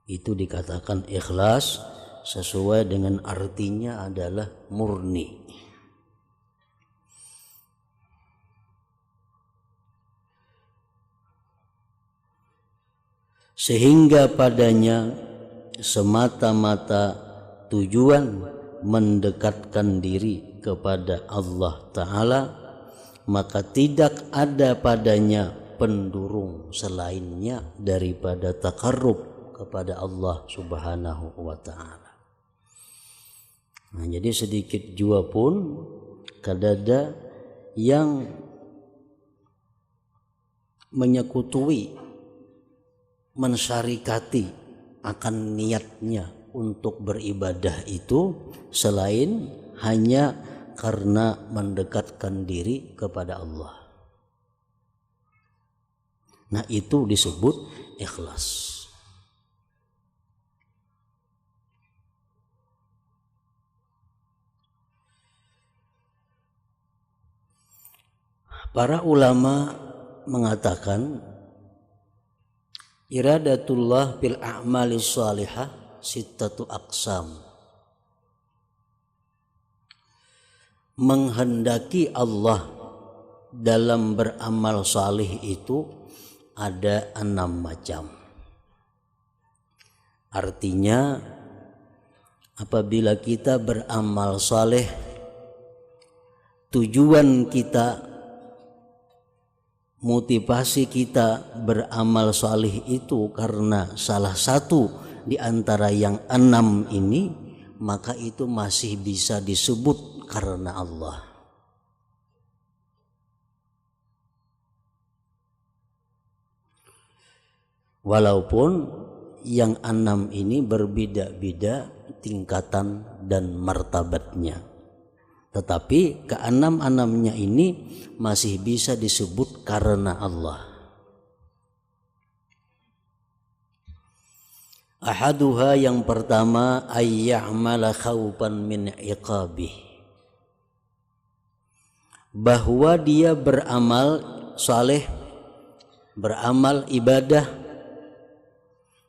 Itu dikatakan ikhlas sesuai dengan artinya adalah murni. Sehingga padanya semata-mata tujuan mendekatkan diri kepada Allah Ta'ala, maka tidak ada padanya pendurung selainnya daripada takarrub kepada Allah Subhanahu wa Ta'ala. Nah, jadi sedikit jua pun kadada yang menyekutui, mensyarikati akan niatnya untuk beribadah itu selain hanya karena mendekatkan diri kepada Allah. Nah, itu disebut ikhlas. Para ulama mengatakan iradatullah fil a'malis salihah sittatu aqsam. Menghendaki Allah dalam beramal salih itu ada 6 macam. Artinya apabila kita beramal saleh, tujuan kita, motivasi kita beramal saleh itu karena salah satu di antara yang 6 ini, maka itu masih bisa disebut karena Allah. Walaupun yang 6 ini berbeda-beda tingkatan dan martabatnya, tetapi ke-6-6-nya ini masih bisa disebut karena Allah. Ahaduha, yang pertama, ayya'mala khawfan min iqabih, bahwa dia beramal saleh, beramal ibadah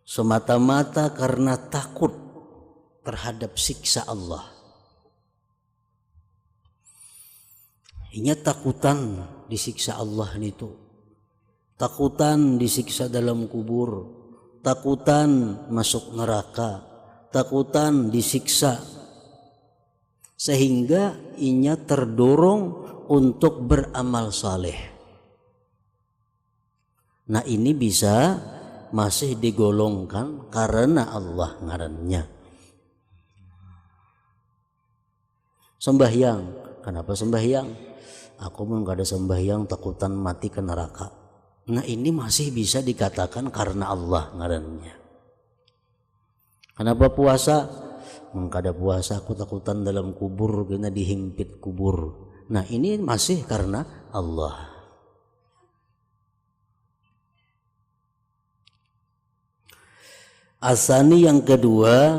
semata-mata karena takut terhadap siksa Allah. Ini takutan disiksa Allah itu, takutan disiksa dalam kubur, takutan masuk neraka, takutan disiksa, sehingga inya terdorong untuk beramal saleh. Nah, ini bisa masih digolongkan karena Allah ngarannya. Sembahyang, kenapa sembahyang? Aku pun gak ada sembahyang takutan mati ke neraka. Nah, ini masih bisa dikatakan karena Allah ngarannya. Kenapa puasa? Kada puasa aku takutan dalam kubur, kena dihimpit kubur. Nah, ini masih karena Allah. Asani, yang kedua,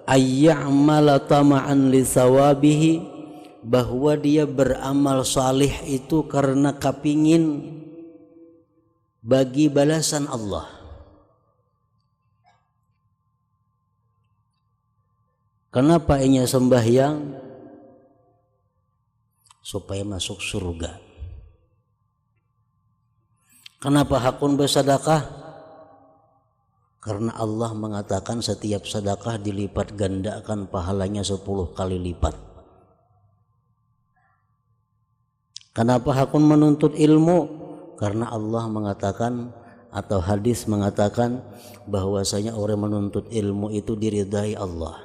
ayya'mala tama'an li sawabihi, bahwa dia beramal salih itu karena kepingin bagi balasan Allah. Kenapa inya sembahyang? Supaya masuk surga. Kenapa hakun bersedekah? Karena Allah mengatakan setiap sedekah dilipat gandakan pahalanya 10 kali lipat. Kenapa hakun menuntut ilmu? Karena Allah mengatakan atau hadis mengatakan bahwasanya orang menuntut ilmu itu diridai Allah.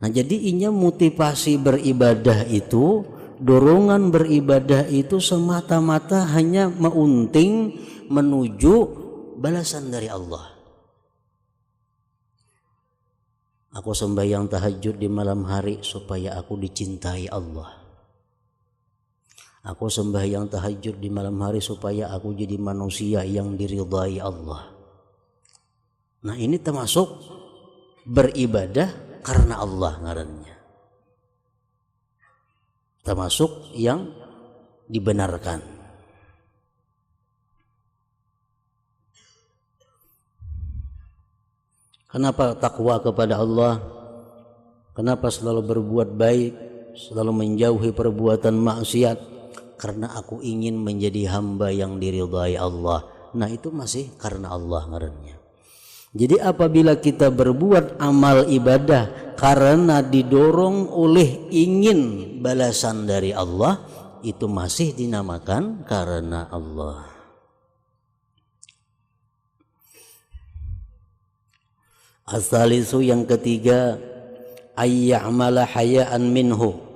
Nah, jadi inya motivasi beribadah itu, dorongan beribadah itu semata-mata hanya meunting menuju balasan dari Allah. Aku sembahyang tahajud di malam hari supaya aku dicintai Allah. Aku sembahyang tahajud di malam hari supaya aku jadi manusia yang diridai Allah. Nah, ini termasuk beribadah karena Allah ngarannya. Termasuk yang dibenarkan. Kenapa takwa kepada Allah? Kenapa selalu berbuat baik, selalu menjauhi perbuatan maksiat? Karena aku ingin menjadi hamba yang diridhai Allah. Nah, itu masih karena Allah ngarannya. Jadi apabila kita berbuat amal ibadah karena didorong oleh ingin balasan dari Allah, itu masih dinamakan karena Allah. Asalisu, yang ketiga, ayya'mala haya'an minhu,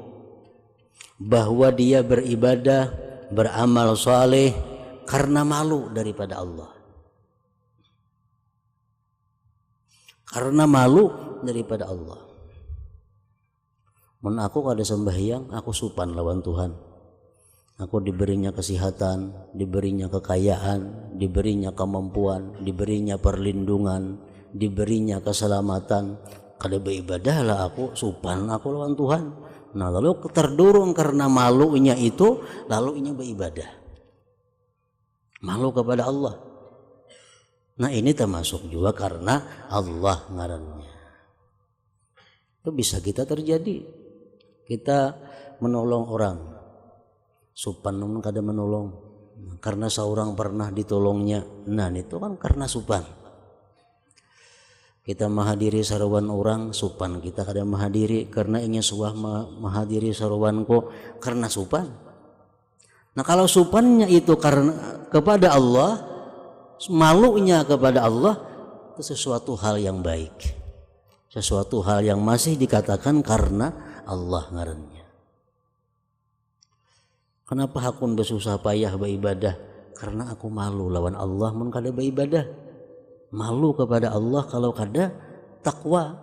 bahwa dia beribadah, beramal saleh karena malu daripada Allah. Karena malu daripada Allah. Mun aku kada sembahyang, aku supan lawan Tuhan. Aku diberinya kesehatan, diberinya kekayaan, diberinya kemampuan, diberinya perlindungan, diberinya keselamatan. Kada beribadah lah aku, supan aku lawan Tuhan. Nah, lalu terdorong karena malunya itu, lalu inya beribadah. Malu kepada Allah. Nah, ini termasuk juga karena Allah ngarannya. Itu bisa kita terjadi. Kita menolong orang, supan namun kada menolong, karena seorang pernah ditolongnya. Nah, itu kan karena supan. Kita menghadiri saruan orang supan, kita kada menghadiri karena ingin suah menghadiri saruanku karena supan. Nah kalau supannya itu karena kepada Allah, malunya kepada Allah, itu sesuatu hal yang baik, sesuatu hal yang masih dikatakan karena Allah ngarannya. Kenapa aku bersusah payah beribadah? Karena aku malu lawan Allah mun kada beribadah. Malu kepada Allah kalau kada takwa,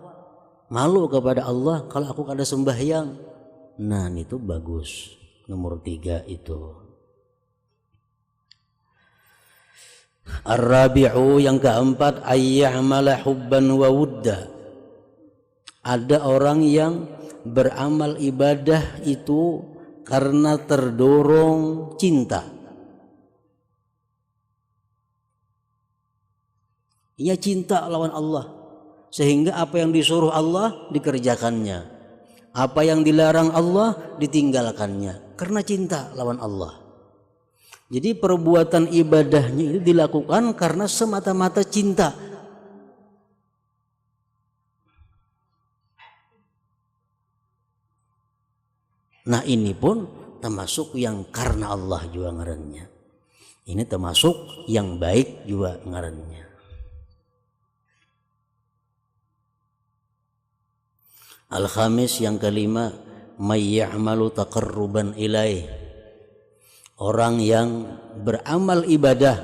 malu kepada Allah kalau aku kada sembahyang. Nah itu bagus. Nomor 3 itu. Ar-rabi'u yang keempat, ayya'mala hubban wa wudda. Ada orang yang beramal ibadah itu karena terdorong cinta. Ia cinta lawan Allah, sehingga apa yang disuruh Allah dikerjakannya, apa yang dilarang Allah ditinggalkannya, karena cinta lawan Allah. Jadi perbuatan ibadahnya itu dilakukan karena semata-mata cinta. Nah ini pun termasuk yang karena Allah juga ngarannya. Ini termasuk yang baik juga ngarannya. Al-khamis yang kelima, may ya'malu taqarruban ilaih. Orang yang beramal ibadah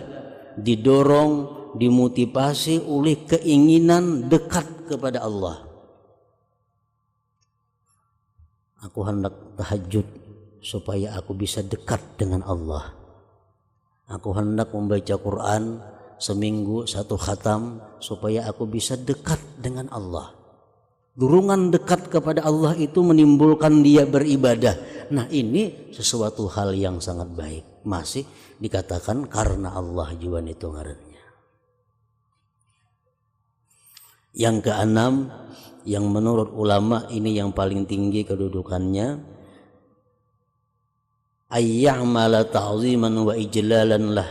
didorong, dimotivasi oleh keinginan dekat kepada Allah. Aku hendak tahajud supaya aku bisa dekat dengan Allah. Aku hendak membaca Quran seminggu 1 khatam supaya aku bisa dekat dengan Allah. Dorongan dekat kepada Allah itu menimbulkan dia beribadah. Nah ini sesuatu hal yang sangat baik. Masih dikatakan karena Allah juga itu ngarannya. Yang keenam, yang menurut ulama ini yang paling tinggi kedudukannya, ayya'mala ta'ziman wa ijlalan lah,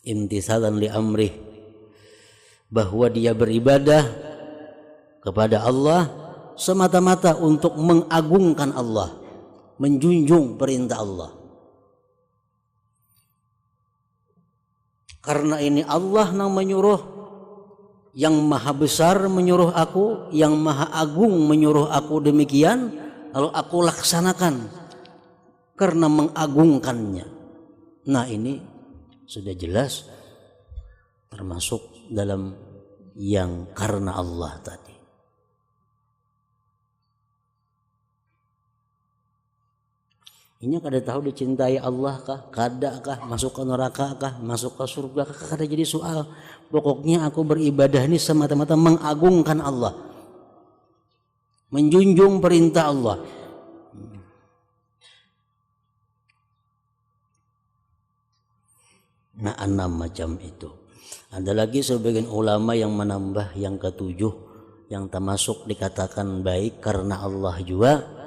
imtisalan li amrih. Bahwa dia beribadah kepada Allah semata-mata untuk mengagungkan Allah, menjunjung perintah Allah. Karena ini Allah yang menyuruh, yang maha besar menyuruh aku, yang maha agung menyuruh aku demikian, lalu aku laksanakan karena mengagungkannya. Nah ini sudah jelas termasuk dalam yang karena Allah tadi. Ini kada tahu dicintai Allah kah? Kada kah? Masuk ke neraka kah? Masuk ke surga kah? Kada jadi soal. Pokoknya aku beribadah ini semata-mata mengagungkan Allah, menjunjung perintah Allah. Nah 6 macam itu. Ada lagi sebagian ulama yang menambah yang ke-7, yang termasuk dikatakan baik karena Allah juga,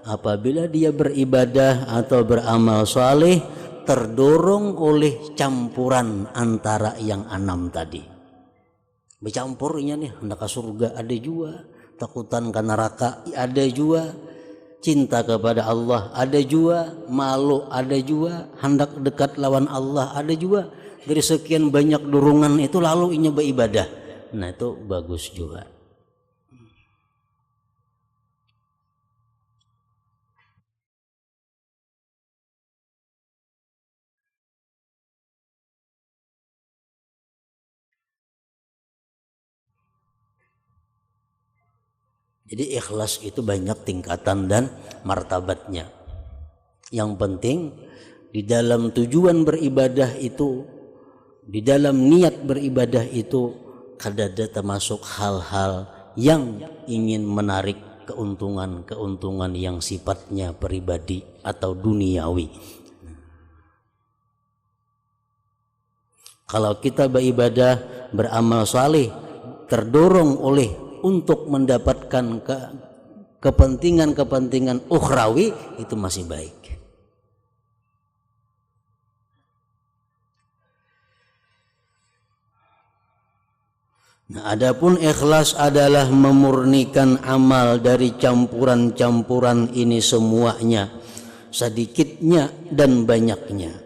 apabila dia beribadah atau beramal saleh terdorong oleh campuran antara yang 6 tadi. Bercampurnya nih, hendak ke surga ada juga, takutan ke neraka ada juga, cinta kepada Allah ada juga, malu ada juga, hendak dekat lawan Allah ada juga. Dari sekian banyak dorongan itu lalu ini beribadah. Nah itu bagus juga. Jadi ikhlas itu banyak tingkatan dan martabatnya. Yang penting di dalam tujuan beribadah itu, di dalam niat beribadah itu, kadada termasuk hal-hal yang ingin menarik keuntungan-keuntungan yang sifatnya pribadi atau duniawi. Kalau kita beribadah, beramal saleh terdorong oleh untuk mendapatkan kepentingan-kepentingan ukhrawi, itu masih baik. Nah, adapun ikhlas adalah memurnikan amal dari campuran-campuran ini semuanya, sedikitnya dan banyaknya,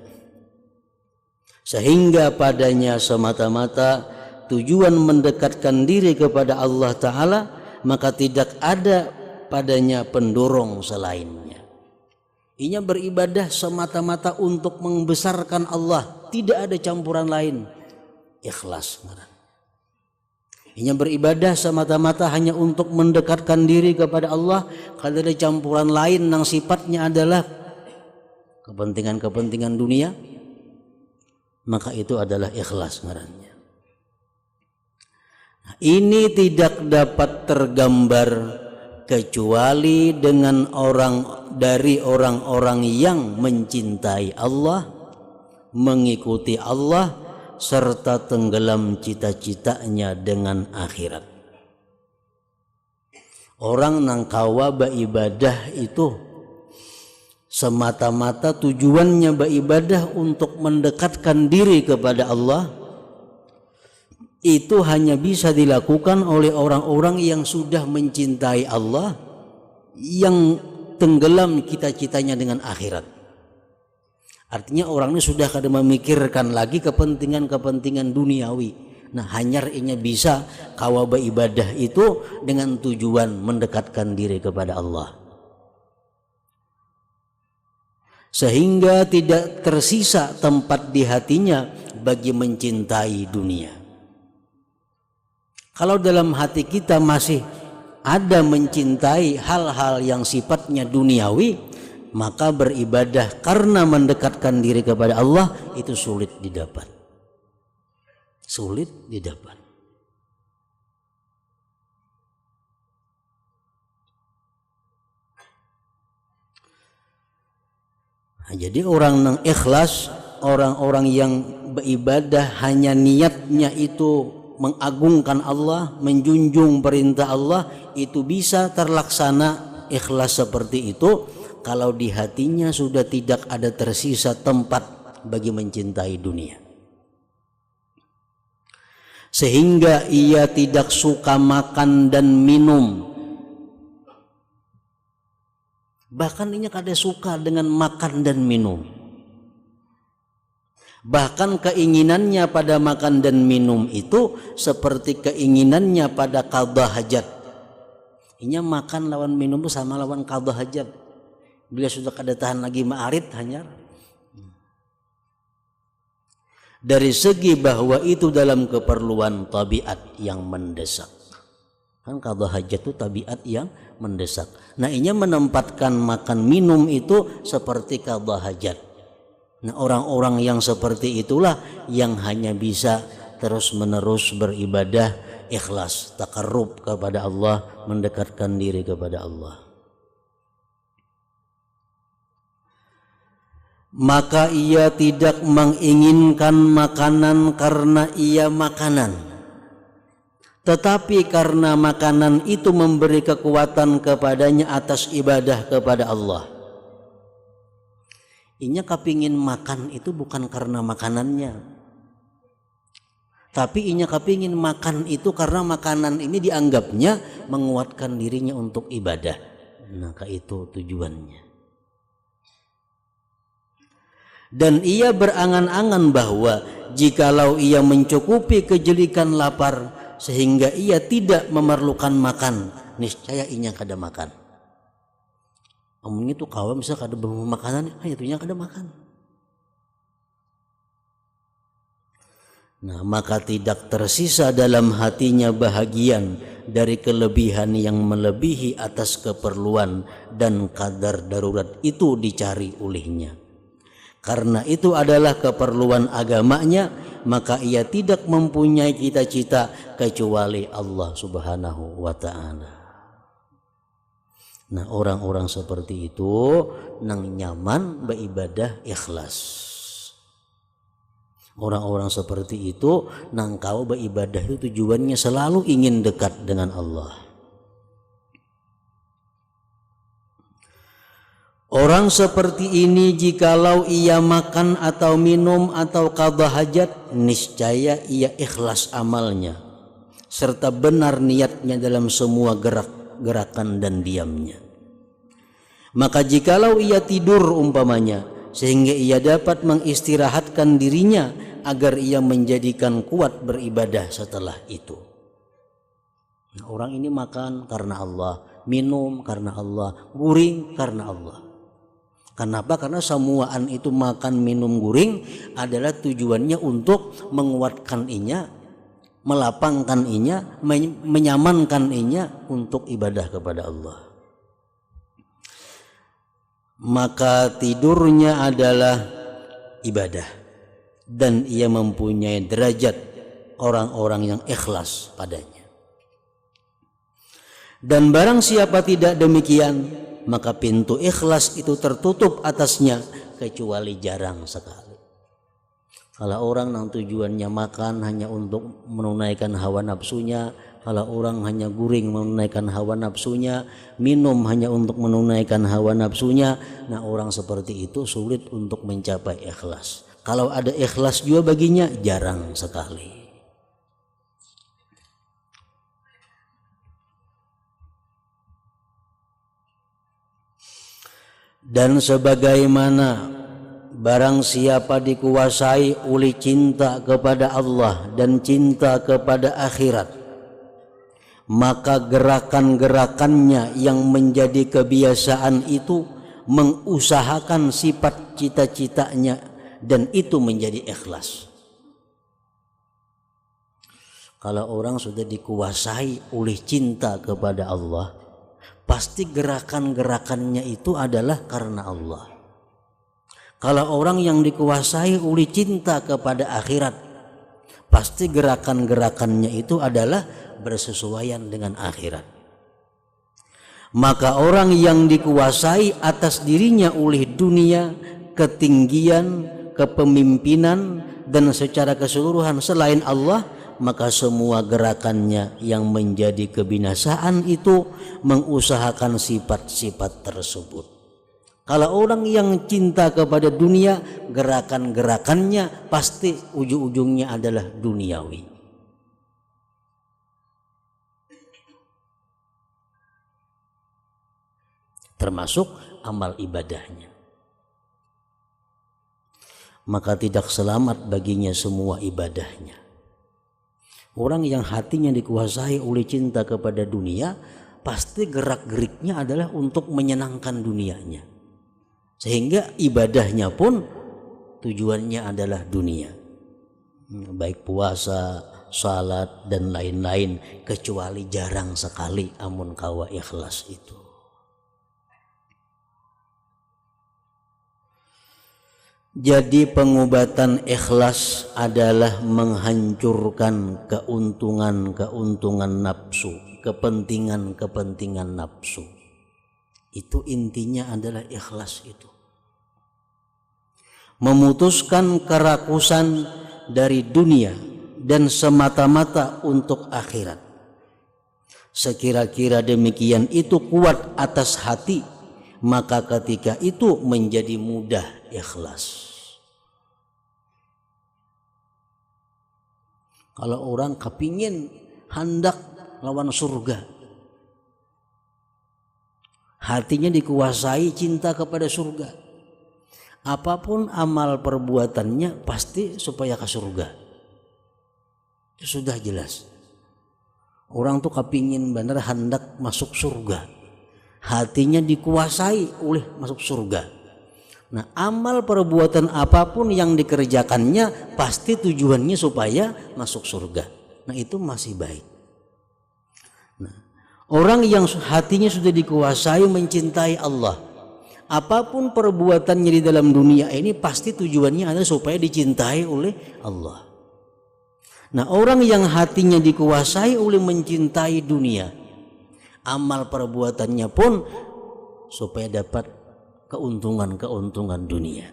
sehingga padanya semata-mata tujuan mendekatkan diri kepada Allah Ta'ala, maka tidak ada padanya pendorong selainnya. Inya beribadah semata-mata untuk membesarkan Allah, tidak ada campuran lain. Ikhlas. Inya beribadah semata-mata hanya untuk mendekatkan diri kepada Allah, kalau ada campuran lain yang sifatnya adalah kepentingan-kepentingan dunia, maka itu adalah ikhlas ngarannya. Nah, ini tidak dapat tergambar kecuali dengan orang-orang yang mencintai Allah, mengikuti Allah, serta tenggelam cita-citanya dengan akhirat. Orang nang kawa beribadah itu semata-mata tujuannya beribadah untuk mendekatkan diri kepada Allah, itu hanya bisa dilakukan oleh orang-orang yang sudah mencintai Allah, yang tenggelam cita-citanya dengan akhirat. Artinya orang ini sudah kada memikirkan lagi kepentingan-kepentingan duniawi. Nah, hanyar inya bisa kawa beribadah itu dengan tujuan mendekatkan diri kepada Allah, sehingga tidak tersisa tempat di hatinya bagi mencintai dunia. Kalau dalam hati kita masih ada mencintai hal-hal yang sifatnya duniawi, maka beribadah karena mendekatkan diri kepada Allah itu sulit didapat. Sulit didapat. Nah, jadi orang yang ikhlas, orang-orang yang beribadah hanya niatnya itu mengagungkan Allah, menjunjung perintah Allah, itu bisa terlaksana ikhlas seperti itu kalau di hatinya sudah tidak ada tersisa tempat bagi mencintai dunia, sehingga ia tidak suka makan dan minum. Bahkan ia kada suka dengan makan dan minum. Bahkan keinginannya pada makan dan minum itu seperti keinginannya pada qadha hajat. Inya makan lawan minum itu sama lawan qadha hajat. Bila sudah kada tahan lagi ma'arid hanyar. Dari segi bahwa itu dalam keperluan tabiat yang mendesak. Kan qadha hajat itu tabiat yang mendesak. Nah, inya menempatkan makan minum itu seperti qadha hajat. Nah, orang-orang yang seperti itulah yang hanya bisa terus-menerus beribadah ikhlas, takarrub kepada Allah, mendekatkan diri kepada Allah. Maka ia tidak menginginkan makanan karena ia makanan, tetapi karena makanan itu memberi kekuatan kepadanya atas ibadah kepada Allah. Inya kepingin makan itu bukan karena makanannya, tapi inya kepingin makan itu karena makanan ini dianggapnya menguatkan dirinya untuk ibadah. Maka itu tujuannya. Dan ia berangan-angan bahwa jikalau ia mencukupi kejelikan lapar sehingga ia tidak memerlukan makan, niscaya inya kada makan. Omongnya tuh kawan bisa kada bawa makanan, itunya kada makan. Nah, maka tidak tersisa dalam hatinya bahagian dari kelebihan yang melebihi atas keperluan dan kadar darurat itu dicari olehnya. Karena itu adalah keperluan agamanya, maka ia tidak mempunyai cita-cita kecuali Allah Subhanahu wa ta'ala. Nah, orang-orang seperti itu nang nyaman beribadah ikhlas. Orang-orang seperti itu nang kau beribadah itu tujuannya selalu ingin dekat dengan Allah. Orang seperti ini jikalau ia makan atau minum atau qadha hajat, niscaya ia ikhlas amalnya, serta benar niatnya dalam semua gerakan dan diamnya. Maka jikalau ia tidur umpamanya, sehingga ia dapat mengistirahatkan dirinya agar ia menjadikan kuat beribadah setelah itu. Nah, orang ini makan karena Allah, minum karena Allah, guring karena Allah. Kenapa? Karena semuaan itu makan, minum, guring adalah tujuannya untuk menguatkan inya, melapangkan inya, menyamankan inya untuk ibadah kepada Allah. Maka tidurnya adalah ibadah dan ia mempunyai derajat orang-orang yang ikhlas padanya. Dan barang siapa tidak demikian, maka pintu ikhlas itu tertutup atasnya kecuali jarang sekali. Kalau orang yang tujuannya makan hanya untuk menunaikan hawa nafsunya, kalau orang hanya guring menunaikan hawa nafsunya, minum hanya untuk menunaikan hawa nafsunya, nah orang seperti itu sulit untuk mencapai ikhlas. Kalau ada ikhlas juga baginya jarang sekali. Dan sebagaimana barang siapa dikuasai oleh cinta kepada Allah dan cinta kepada akhirat, maka gerakan-gerakannya yang menjadi kebiasaan itu mengusahakan sifat cita-citanya dan itu menjadi ikhlas. Kalau orang sudah dikuasai oleh cinta kepada Allah, pasti gerakan-gerakannya itu adalah karena Allah. Kalau orang yang dikuasai oleh cinta kepada akhirat, pasti gerakan-gerakannya itu adalah bersesuaian dengan akhirat. Maka orang yang dikuasai atas dirinya oleh dunia, ketinggian, kepemimpinan, dan secara keseluruhan selain Allah, maka semua gerakannya yang menjadi kebinasaan itu mengusahakan sifat-sifat tersebut. Kalau orang yang cinta kepada dunia, gerakan-gerakannya pasti ujung-ujungnya adalah duniawi. Termasuk amal ibadahnya. Maka tidak selamat baginya semua ibadahnya. Orang yang hatinya dikuasai oleh cinta kepada dunia, pasti gerak-geriknya adalah untuk menyenangkan dunianya. Sehingga ibadahnya pun tujuannya adalah dunia. Baik puasa, salat, dan lain-lain, kecuali jarang sekali amun kawa ikhlas itu. Jadi pengobatan ikhlas adalah menghancurkan keuntungan-keuntungan nafsu, kepentingan-kepentingan nafsu. Itu intinya adalah ikhlas itu. Memutuskan kerakusan dari dunia dan semata-mata untuk akhirat. Sekira-kira demikian itu kuat atas hati, maka ketika itu menjadi mudah ikhlas. Kalau orang kepingin hendak lawan surga, hatinya dikuasai cinta kepada surga, apapun amal perbuatannya pasti supaya ke surga. Itu sudah jelas. Orang tuh kepingin benar hendak masuk surga, hatinya dikuasai oleh masuk surga. Nah, amal perbuatan apapun yang dikerjakannya pasti tujuannya supaya masuk surga. Nah, itu masih baik. Nah, orang yang hatinya sudah dikuasai mencintai Allah, apapun perbuatannya di dalam dunia ini pasti tujuannya adalah supaya dicintai oleh Allah. Nah, orang yang hatinya dikuasai oleh mencintai dunia, amal perbuatannya pun supaya dapat keuntungan-keuntungan dunia.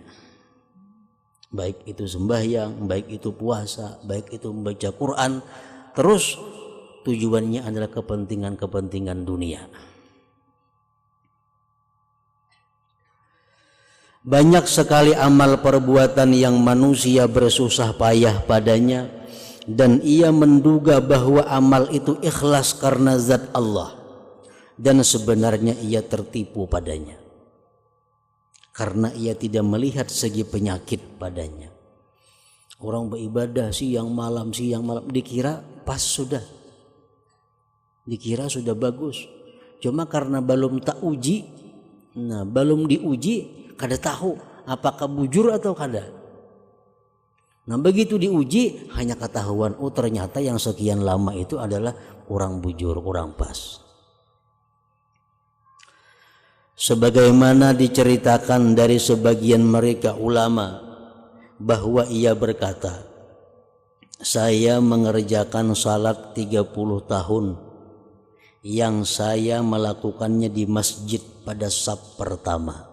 Baik itu sembahyang, baik itu puasa, baik itu membaca Quran, terus tujuannya adalah kepentingan-kepentingan dunia. Banyak sekali amal perbuatan yang manusia bersusah payah padanya, dan ia menduga bahwa amal itu ikhlas karena zat Allah, dan sebenarnya ia tertipu padanya karena ia tidak melihat segi penyakit padanya. Orang beribadah siang malam dikira pas sudah, dikira sudah bagus, cuma karena belum tak uji, belum diuji kada tahu apakah bujur atau kada. Nah begitu diuji hanya ketahuan, oh ternyata yang sekian lama itu adalah kurang bujur, kurang pas. Sebagaimana diceritakan dari sebagian mereka ulama bahwa ia berkata, saya mengerjakan salat 30 tahun yang saya melakukannya di masjid pada saf pertama.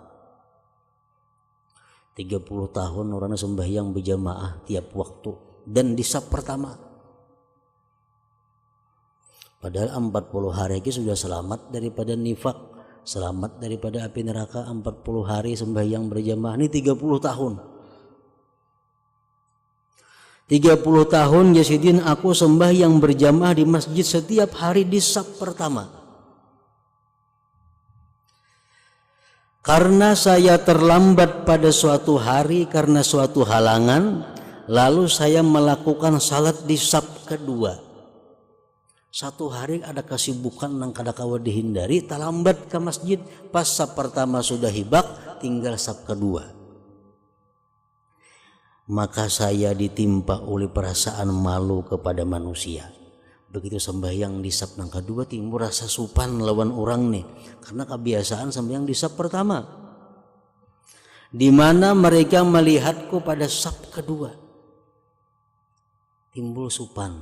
30 tahun orang sembahyang berjamaah tiap waktu dan di saf pertama. Padahal 40 hari itu sudah selamat daripada nifak, selamat daripada api neraka. 40 hari sembahyang berjamaah, ini 30 tahun. 30 tahun Yazidin aku sembahyang berjamaah di masjid setiap hari di saf pertama. Karena saya terlambat pada suatu hari karena suatu halangan, lalu saya melakukan salat di saf kedua. Satu hari ada kesibukan nang kada kawa dihindari, terlambat ke masjid, pas saf pertama sudah hibak, tinggal saf kedua. Maka saya ditimpa oleh perasaan malu kepada manusia. Begitu sembahyang di saf nang kedua timbul rasa supan lawan orang nih, karena kebiasaan sembahyang di saf pertama, di mana mereka melihatku pada saf kedua, timbul supan.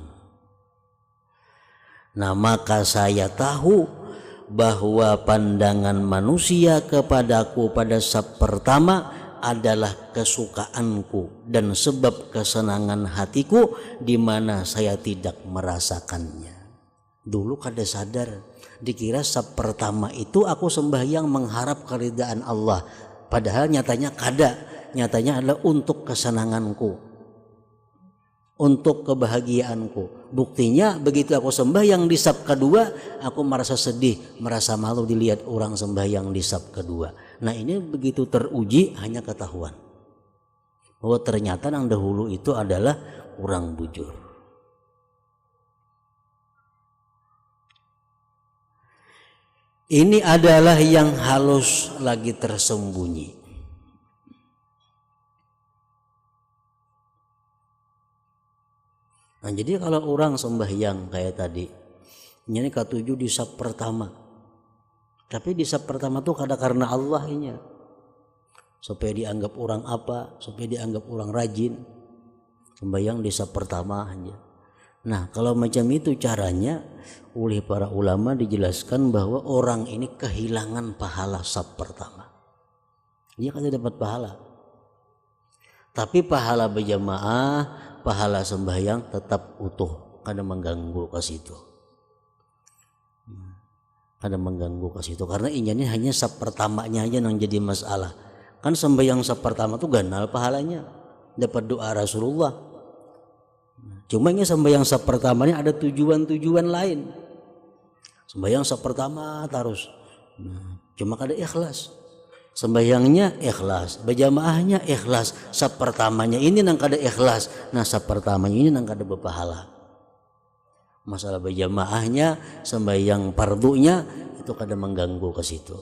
Nah maka saya tahu bahwa pandangan manusia kepadaku pada saf pertama adalah kesukaanku dan sebab kesenangan hatiku di mana saya tidak merasakannya. Dulu kada sadar, dikira saf pertama itu aku sembahyang mengharap keridaan Allah, padahal nyatanya kada, nyatanya adalah untuk kesenanganku, untuk kebahagiaanku. Buktinya begitu aku sembahyang di saf kedua, aku merasa sedih, merasa malu dilihat orang sembahyang di saf kedua. Nah ini begitu teruji hanya ketahuan bahwa ternyata yang dahulu itu adalah kurang bujur. Ini adalah yang halus lagi tersembunyi. Nah jadi kalau orang sembahyang kayak tadi, ini ketujuh di saf pertama, tapi di saf pertama tuh kada karena Allah ini, supaya dianggap orang apa, supaya dianggap orang rajin, sembahyang di saf pertama aja. Nah kalau macam itu caranya, oleh para ulama dijelaskan bahwa orang ini kehilangan pahala saf pertama. Dia kada dapat pahala, tapi pahala berjamaah, pahala sembahyang tetap utuh, kada mengganggu ke situ. Kada mengganggu ke situ karena ini hanya saf pertamanya aja yang jadi masalah. Kan sembahyang saf pertama tuh ganal pahalanya, dapat doa Rasulullah. Cuma ini sembahyang saf pertamanya ada tujuan-tujuan lain. Sembahyang saf pertama terus, cuma kada ikhlas. Sembahyangnya ikhlas, berjamaahnya ikhlas, saf pertamanya ini nang kada ikhlas, nah saf pertamanya ini nang kada berpahala. Masalah berjamaahnya, sembahyang fardunya itu kada mengganggu ke situ.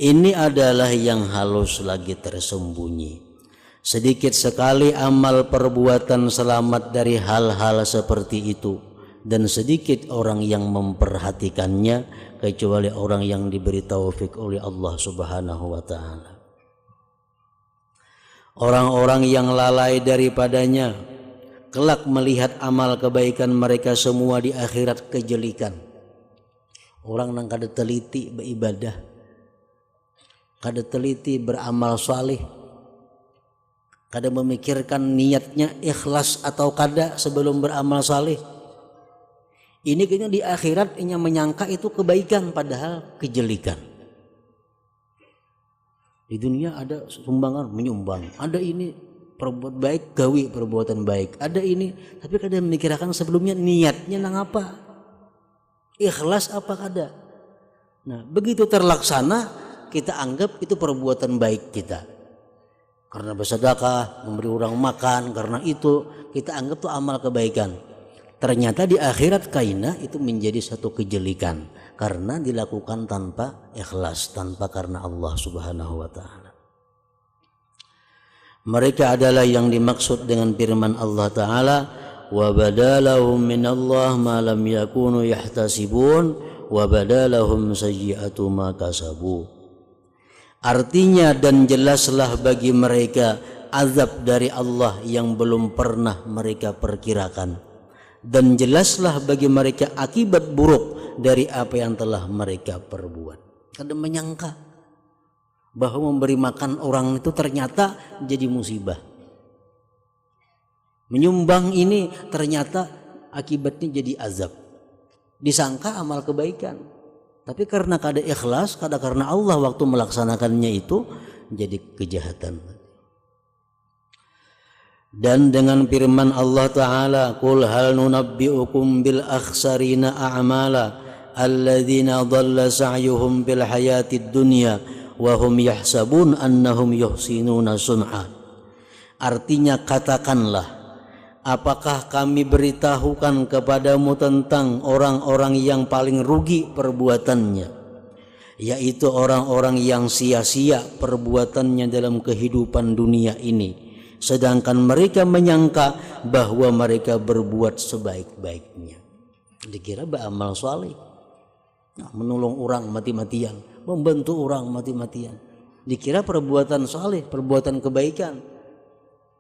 Ini adalah yang halus lagi tersembunyi. Sedikit sekali amal perbuatan selamat dari hal-hal seperti itu. Dan sedikit orang yang memperhatikannya kecuali orang yang diberi taufik oleh Allah Subhanahu wa ta'ala. Orang-orang yang lalai daripadanya kelak melihat amal kebaikan mereka semua di akhirat kejelikan. Orang yang kada teliti beribadah, kada teliti beramal salih, kada memikirkan niatnya ikhlas atau kada sebelum beramal salih. Ini kayaknya di akhirat menyangka itu kebaikan padahal kejelikan. Di dunia ada sumbangan menyumbang, ada ini perbuat baik gawi perbuatan baik, ada ini, tapi kadang memikirkan sebelumnya niatnya nang apa, ikhlas apa kada. Nah begitu terlaksana kita anggap itu perbuatan baik kita, karena bersedekah, memberi orang makan, karena itu kita anggap itu amal kebaikan. Ternyata di akhirat kaina itu menjadi satu kejelikan karena dilakukan tanpa ikhlas, tanpa karena Allah Subhanahu wa taala. Mereka adalah yang dimaksud dengan firman Allah taala, wa badalahum minallah ma lam yakunu yahtasibun wa badalahum sayyi'atu ma kasabu. Artinya, dan jelaslah bagi mereka azab dari Allah yang belum pernah mereka perkirakan, dan jelaslah bagi mereka akibat buruk dari apa yang telah mereka perbuat. Kadang menyangka bahwa memberi makan orang itu ternyata jadi musibah. Menyumbang ini ternyata akibatnya jadi azab. Disangka amal kebaikan, tapi karena kada ikhlas, kada karena Allah waktu melaksanakannya itu jadi kejahatan. Dan dengan firman Allah Ta'ala, qul hal nunabbi'ukum bil akhsarina a'mala alladzina dhalla sa'yuhum bil hayatid dunya wa hum yahsabun annahum yuhsinuna sun'a. Artinya, katakanlah, apakah kami beritahukan kepadamu tentang orang-orang yang paling rugi perbuatannya, yaitu orang-orang yang sia-sia perbuatannya dalam kehidupan dunia ini, sedangkan mereka menyangka bahwa mereka berbuat sebaik-baiknya. Dikira beramal saleh, menolong orang mati-matian, membantu orang mati-matian, dikira perbuatan saleh, perbuatan kebaikan.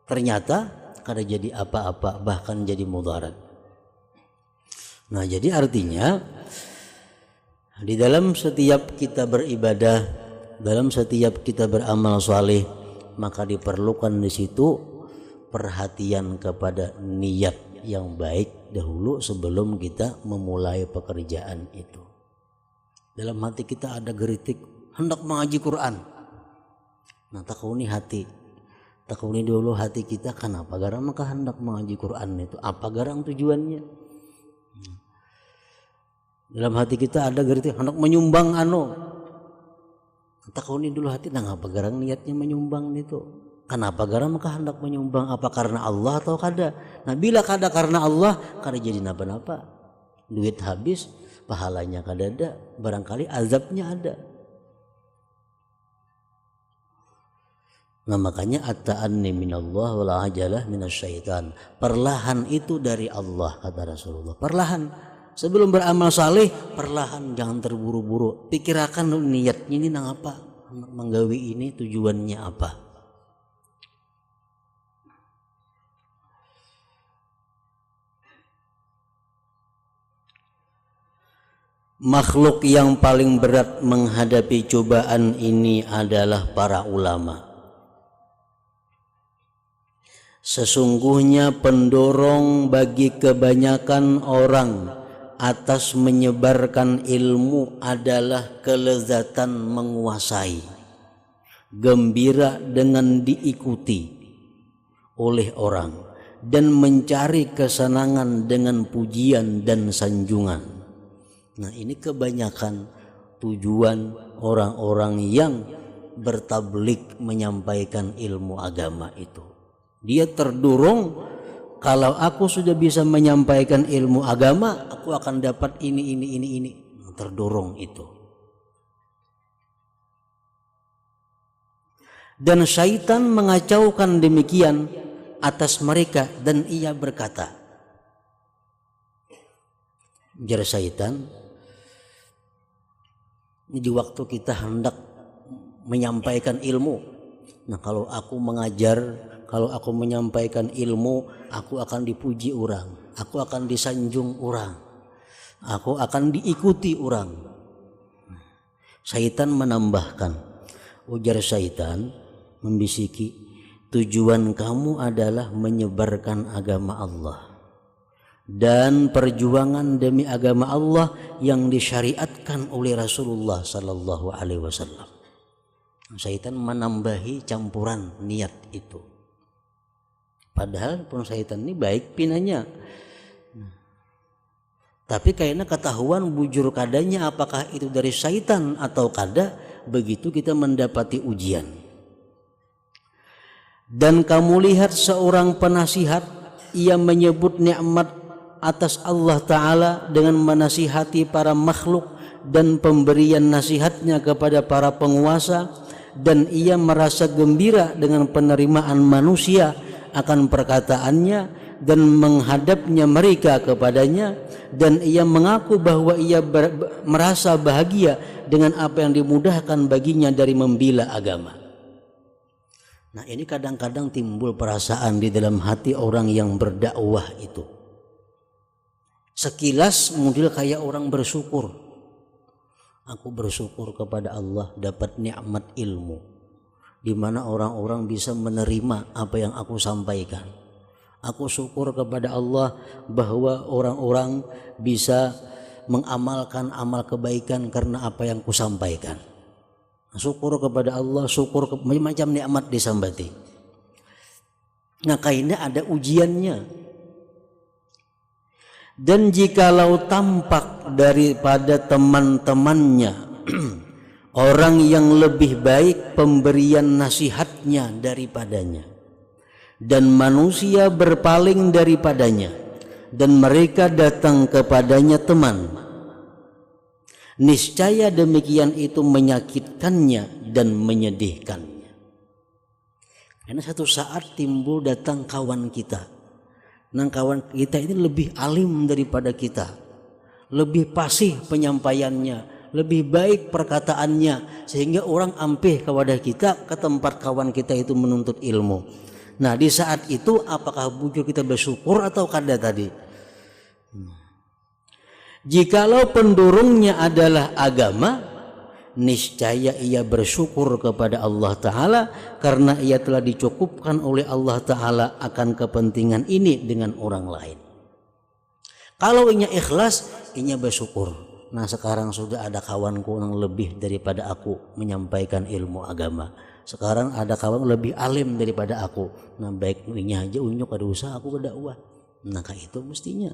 Ternyata kada jadi apa-apa, bahkan jadi mudarat. Nah, jadi artinya di dalam setiap kita beribadah, dalam setiap kita beramal saleh, maka diperlukan di situ perhatian kepada niat yang baik dahulu sebelum kita memulai pekerjaan itu. Dalam hati kita ada geritik hendak mengaji Quran. Nah, takuni hati, takuni dulu hati kita, kenapa garang maka hendak mengaji Quran itu, apa garang tujuannya. Dalam hati kita ada geritik hendak menyumbang takuni dulu hati, nah apa garang niatnya menyumbang itu, kenapa garang maka hendak menyumbang, apa karena Allah atau kada. Nah bila kada karena Allah, kada jadi napa-napa, duit habis, pahalanya kada ada, barangkali azabnya ada. Nah makanya at-ta'anni minallah wal ajalah minasyaitan, perlahan itu dari Allah, kata Rasulullah. Perlahan, sebelum beramal saleh, perlahan, jangan terburu-buru. Pikirkan niatnya ini nang apa, menggawi ini tujuannya apa. Makhluk yang paling berat menghadapi cobaan ini adalah para ulama. Sesungguhnya pendorong bagi kebanyakan orang atas menyebarkan ilmu adalah kelezatan menguasai, gembira dengan diikuti oleh orang, dan mencari kesenangan dengan pujian dan sanjungan. Nah ini kebanyakan tujuan orang-orang yang bertablik menyampaikan ilmu agama itu. Dia terdorong, kalau aku sudah bisa menyampaikan ilmu agama, aku akan dapat ini. Terdorong itu. Dan syaitan mengacaukan demikian atas mereka, dan ia berkata, jar syaitan, di waktu kita hendak menyampaikan ilmu, nah kalau aku mengajar, kalau aku menyampaikan ilmu, aku akan dipuji orang, aku akan disanjung orang, aku akan diikuti orang. Syaitan menambahkan, ujar syaitan membisiki, tujuan kamu adalah menyebarkan agama Allah dan perjuangan demi agama Allah yang disyariatkan oleh Rasulullah sallallahu alaihi wasallam. Syaitan menambahi campuran niat itu. Padahal pun syaitan ini baik pinanya. Tapi kayaknya ketahuan bujur kadanya apakah itu dari syaitan atau kada, begitu kita mendapati ujian. Dan kamu lihat seorang penasihat, ia menyebut nikmat atas Allah Ta'ala dengan menasihati para makhluk dan pemberian nasihatnya kepada para penguasa, dan ia merasa gembira dengan penerimaan manusia akan perkataannya dan menghadapnya mereka kepadanya, dan ia mengaku bahwa ia merasa bahagia dengan apa yang dimudahkan baginya dari membela agama. Nah, ini kadang-kadang timbul perasaan di dalam hati orang yang berdakwah itu. Sekilas model kayak orang bersyukur. Aku bersyukur kepada Allah dapat nikmat ilmu, di mana orang-orang bisa menerima apa yang aku sampaikan. Aku syukur kepada Allah bahwa orang-orang bisa mengamalkan amal kebaikan karena apa yang kusampaikan. Syukur kepada Allah, syukur macam nikmat disambati. Nah, kayaknya ada ujiannya. Dan jikalau tampak daripada teman-temannya orang yang lebih baik pemberian nasihatnya daripadanya, dan manusia berpaling daripadanya, dan mereka datang kepadanya teman, niscaya demikian itu menyakitkannya dan menyedihkannya. Karena satu saat timbul datang kawan kita. Nah, kawan kita ini lebih alim daripada kita, lebih fasih penyampaiannya, lebih baik perkataannya, sehingga orang ampih kepada kita ke tempat kawan kita itu menuntut ilmu. Nah, di saat itu apakah bujur kita bersyukur atau kada tadi? Jikalau pendurungnya adalah agama, niscaya ia bersyukur kepada Allah Ta'ala karena ia telah dicukupkan oleh Allah Ta'ala akan kepentingan ini dengan orang lain. Kalau inya ikhlas, inya bersyukur. Nah, sekarang sudah ada kawanku yang lebih daripada aku menyampaikan ilmu agama. Sekarang ada kawan lebih alim daripada aku. Nah, baik inya aja unyuk ada usaha aku berdakwah. Nah, kayak itu mestinya.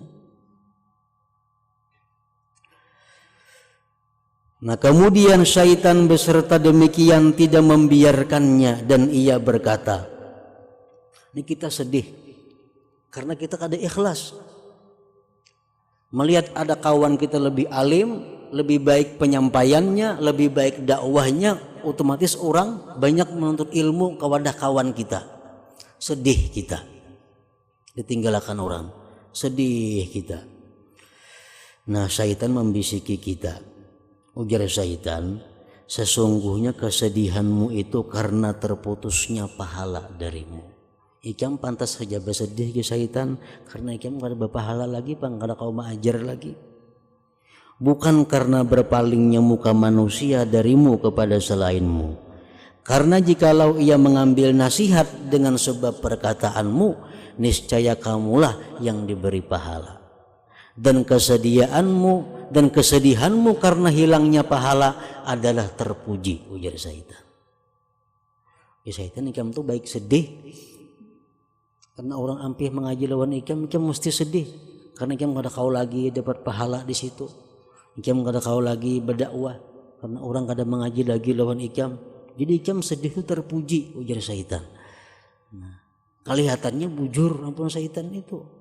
Nah, kemudian syaitan beserta demikian tidak membiarkannya, dan ia berkata, ini kita sedih karena kita kada ikhlas melihat ada kawan kita lebih alim, lebih baik penyampaiannya, lebih baik dakwahnya, otomatis orang banyak menuntut ilmu kepada kawan kita. Sedih kita ditinggalkan orang, sedih kita. Nah, syaitan membisiki kita. Ujar syaitan, sesungguhnya kesedihanmu itu karena terputusnya pahala darimu. Ikam pantas saja bersedih ke syaitan karena ikam kada berpahala lagi, bang, kada kau mengajar lagi. Bukan karena berpalingnya muka manusia darimu kepada selainmu. Karena jikalau ia mengambil nasihat dengan sebab perkataanmu, niscaya kamulah yang diberi pahala. Dan kesediaanmu dan kesedihanmu karena hilangnya pahala adalah terpuji, ujar syaitan. Ya, syaitan ikam tuh baik sedih karena orang ampih mengaji lawan ikam mesti sedih karena ikam kada kau lagi dapat pahala di situ. Ikam kada kau lagi berdakwah karena orang kada mengaji lagi lawan ikam. Jadi ikam sedih itu terpuji, ujar syaitan. Nah, kelihatannya bujur ampun syaitan itu.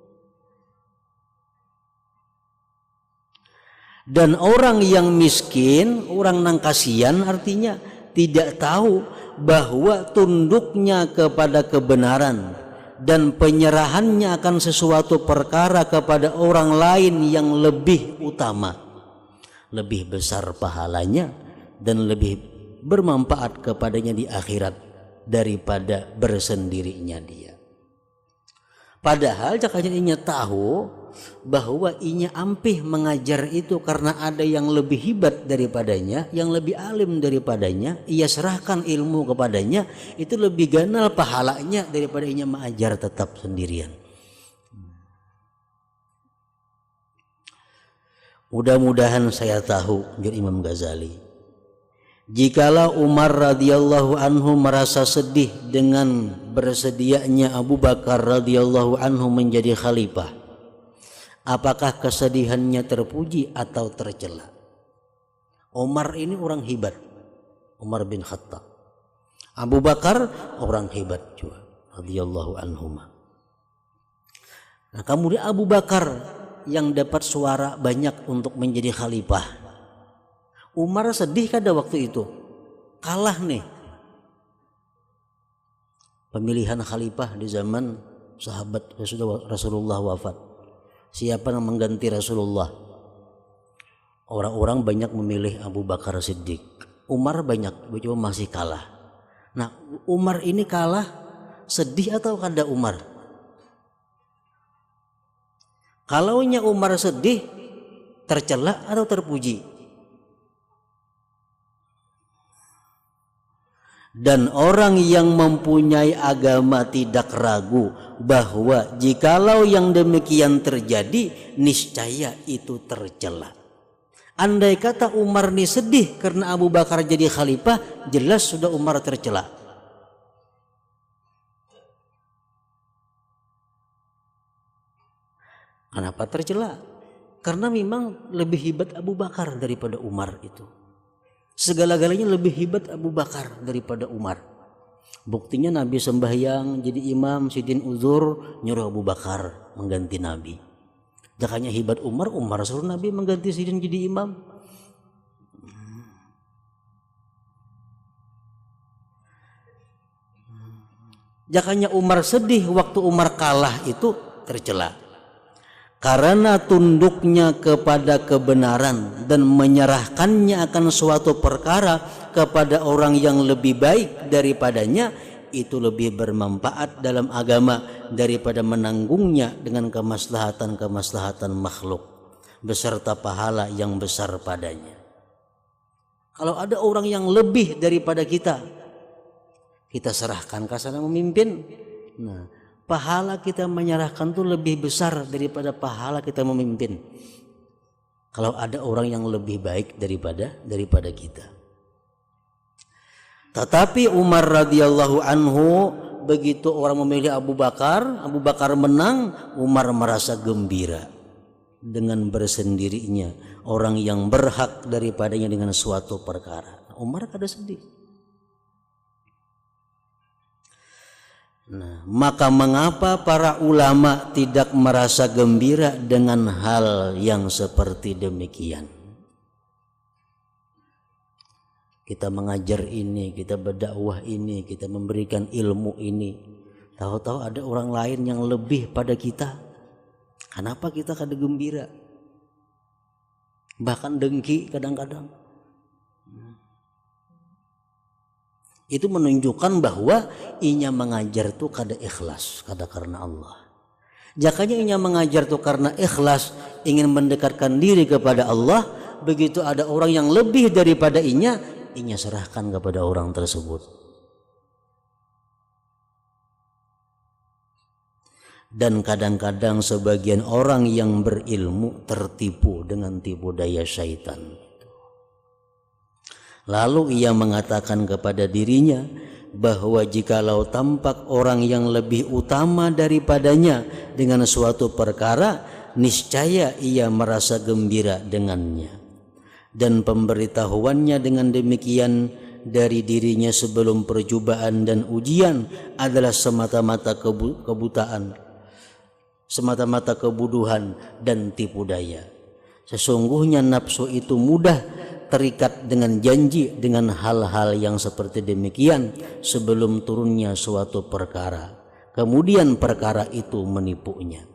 Dan orang yang miskin, orang nang kasihan, artinya tidak tahu bahwa tunduknya kepada kebenaran dan penyerahannya akan sesuatu perkara kepada orang lain yang lebih utama, lebih besar pahalanya dan lebih bermanfaat kepadanya di akhirat daripada bersendirinya dia. Padahal jakanya inya tahu bahwa inya ampih mengajar itu karena ada yang lebih hebat daripadanya, yang lebih alim daripadanya, ia serahkan ilmu kepadanya, itu lebih ganal pahalanya daripada inya mengajar tetap sendirian. Mudah-mudahan saya tahu, ujar Imam Ghazali, Jikalau Umar radhiyallahu anhu merasa sedih dengan bersedianya Abu Bakar radhiyallahu anhu menjadi khalifah, apakah kesedihannya terpuji atau tercela? Umar ini orang hebat, Umar bin Khattab. Abu Bakar orang hebat juga radhiyallahu anhuma. Nah, kemudian Abu Bakar yang dapat suara banyak untuk menjadi khalifah. Umar sedih pada waktu itu, kalah nih pemilihan khalifah di zaman sahabat Rasulullah wafat. Siapa yang mengganti Rasulullah? Orang-orang banyak memilih Abu Bakar Siddiq. Umar banyak, cuma masih kalah. Nah, Umar ini kalah, sedih atau kada Umar? Kalaunya Umar sedih, tercela atau terpuji? Dan orang yang mempunyai agama tidak ragu bahwa jikalau yang demikian terjadi, niscaya itu tercela. Andai kata Umar ini sedih karena Abu Bakar jadi khalifah, jelas sudah Umar tercela. Kenapa tercela? Karena memang lebih hebat Abu Bakar daripada Umar itu. Segala-galanya lebih hebat Abu Bakar daripada Umar. Buktinya Nabi sembahyang jadi imam, sidin uzur, nyuruh Abu Bakar mengganti Nabi. Jakanya hebat Umar, Umar suruh Nabi mengganti sidin jadi imam. Jakanya Umar sedih waktu Umar kalah itu tercela. Karena tunduknya kepada kebenaran dan menyerahkannya akan suatu perkara kepada orang yang lebih baik daripadanya, itu lebih bermanfaat dalam agama daripada menanggungnya dengan kemaslahatan makhluk beserta pahala yang besar padanya. Kalau ada orang yang lebih daripada kita serahkan ke sana memimpin. Nah, pahala kita menyerahkan itu lebih besar daripada pahala kita memimpin. Kalau ada orang yang lebih baik daripada kita. Tetapi Umar radhiyallahu anhu, begitu orang memilih Abu Bakar menang, Umar merasa gembira dengan bersendirinya orang yang berhak daripadanya dengan suatu perkara. Umar kada sedih. Nah, maka mengapa para ulama tidak merasa gembira dengan hal yang seperti demikian? Kita mengajar ini, kita berdakwah ini, kita memberikan ilmu ini, tahu-tahu ada orang lain yang lebih pada kita. Kenapa kita kada gembira? Bahkan dengki kadang-kadang. Itu menunjukkan bahwa inya mengajar itu kada ikhlas, kada karena Allah. Jakanya inya mengajar itu karena ikhlas, ingin mendekatkan diri kepada Allah, begitu ada orang yang lebih daripada inya serahkan kepada orang tersebut. Dan kadang-kadang sebagian orang yang berilmu tertipu dengan tipu daya syaitan. Lalu ia mengatakan kepada dirinya bahwa jikalau tampak orang yang lebih utama daripadanya dengan suatu perkara, niscaya ia merasa gembira dengannya. Dan pemberitahuannya dengan demikian dari dirinya sebelum percobaan dan ujian adalah semata-mata kebutaan, semata-mata kebodohan dan tipu daya. Sesungguhnya nafsu itu mudah terikat dengan janji dengan hal-hal yang seperti demikian sebelum turunnya suatu perkara. Kemudian perkara itu menipunya.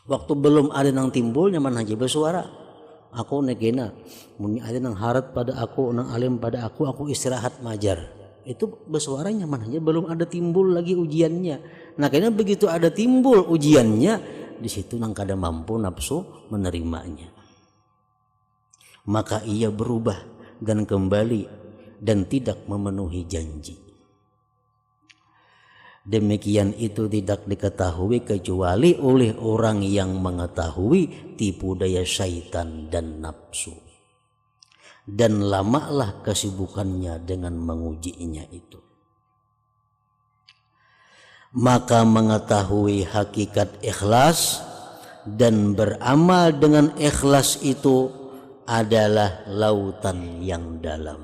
Waktu belum ada nang timbul nyaman haji bersuara. Aku negena, muni ada nang harat pada aku, nang alim pada aku istirahat majar. Itu bersuara nyaman aja, belum ada timbul lagi ujiannya. Nah, karena begitu ada timbul ujiannya, di situ nang kada mampu nafsu menerimanya. Maka ia berubah dan kembali dan tidak memenuhi janji. Demikian itu tidak diketahui kecuali oleh orang yang mengetahui tipu daya syaitan dan nafsu. dan lamalah kesibukannya dengan mengujinya itu. Maka mengetahui hakikat ikhlas dan beramal dengan ikhlas itu adalah lautan yang dalam,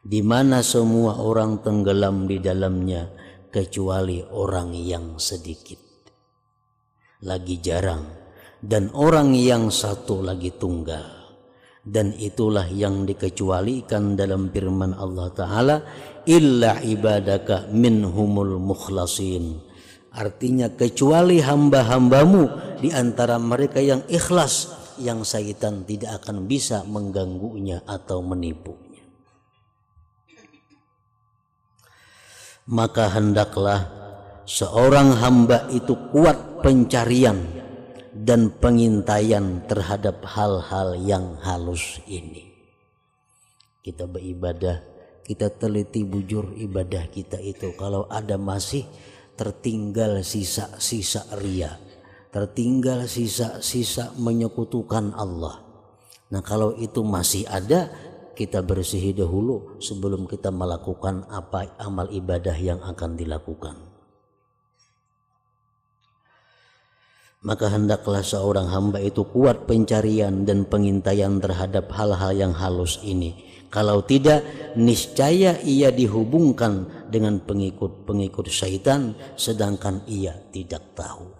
di mana semua orang tenggelam di dalamnya kecuali orang yang sedikit, lagi jarang, dan orang yang satu lagi tunggal. Dan itulah yang dikecualikan dalam firman Allah Ta'ala, illa ibadaka minhumul mukhlasin. Artinya kecuali hamba-hambamu di antara mereka yang ikhlas, yang syaitan tidak akan bisa mengganggunya atau menipunya. Maka hendaklah seorang hamba itu kuat pencarian dan pengintaian terhadap hal-hal yang halus ini. Kita beribadah, kita teliti bujur ibadah kita itu. Kalau ada masih tertinggal sisa-sisa ria, tertinggal sisa-sisa menyekutukan Allah, nah kalau itu masih ada, kita bersihi dahulu sebelum kita melakukan apa amal ibadah yang akan dilakukan. Maka hendaklah seorang hamba itu kuat pencarian dan pengintaian terhadap hal-hal yang halus ini. Kalau tidak, niscaya ia dihubungkan dengan pengikut-pengikut syaitan sedangkan ia tidak tahu.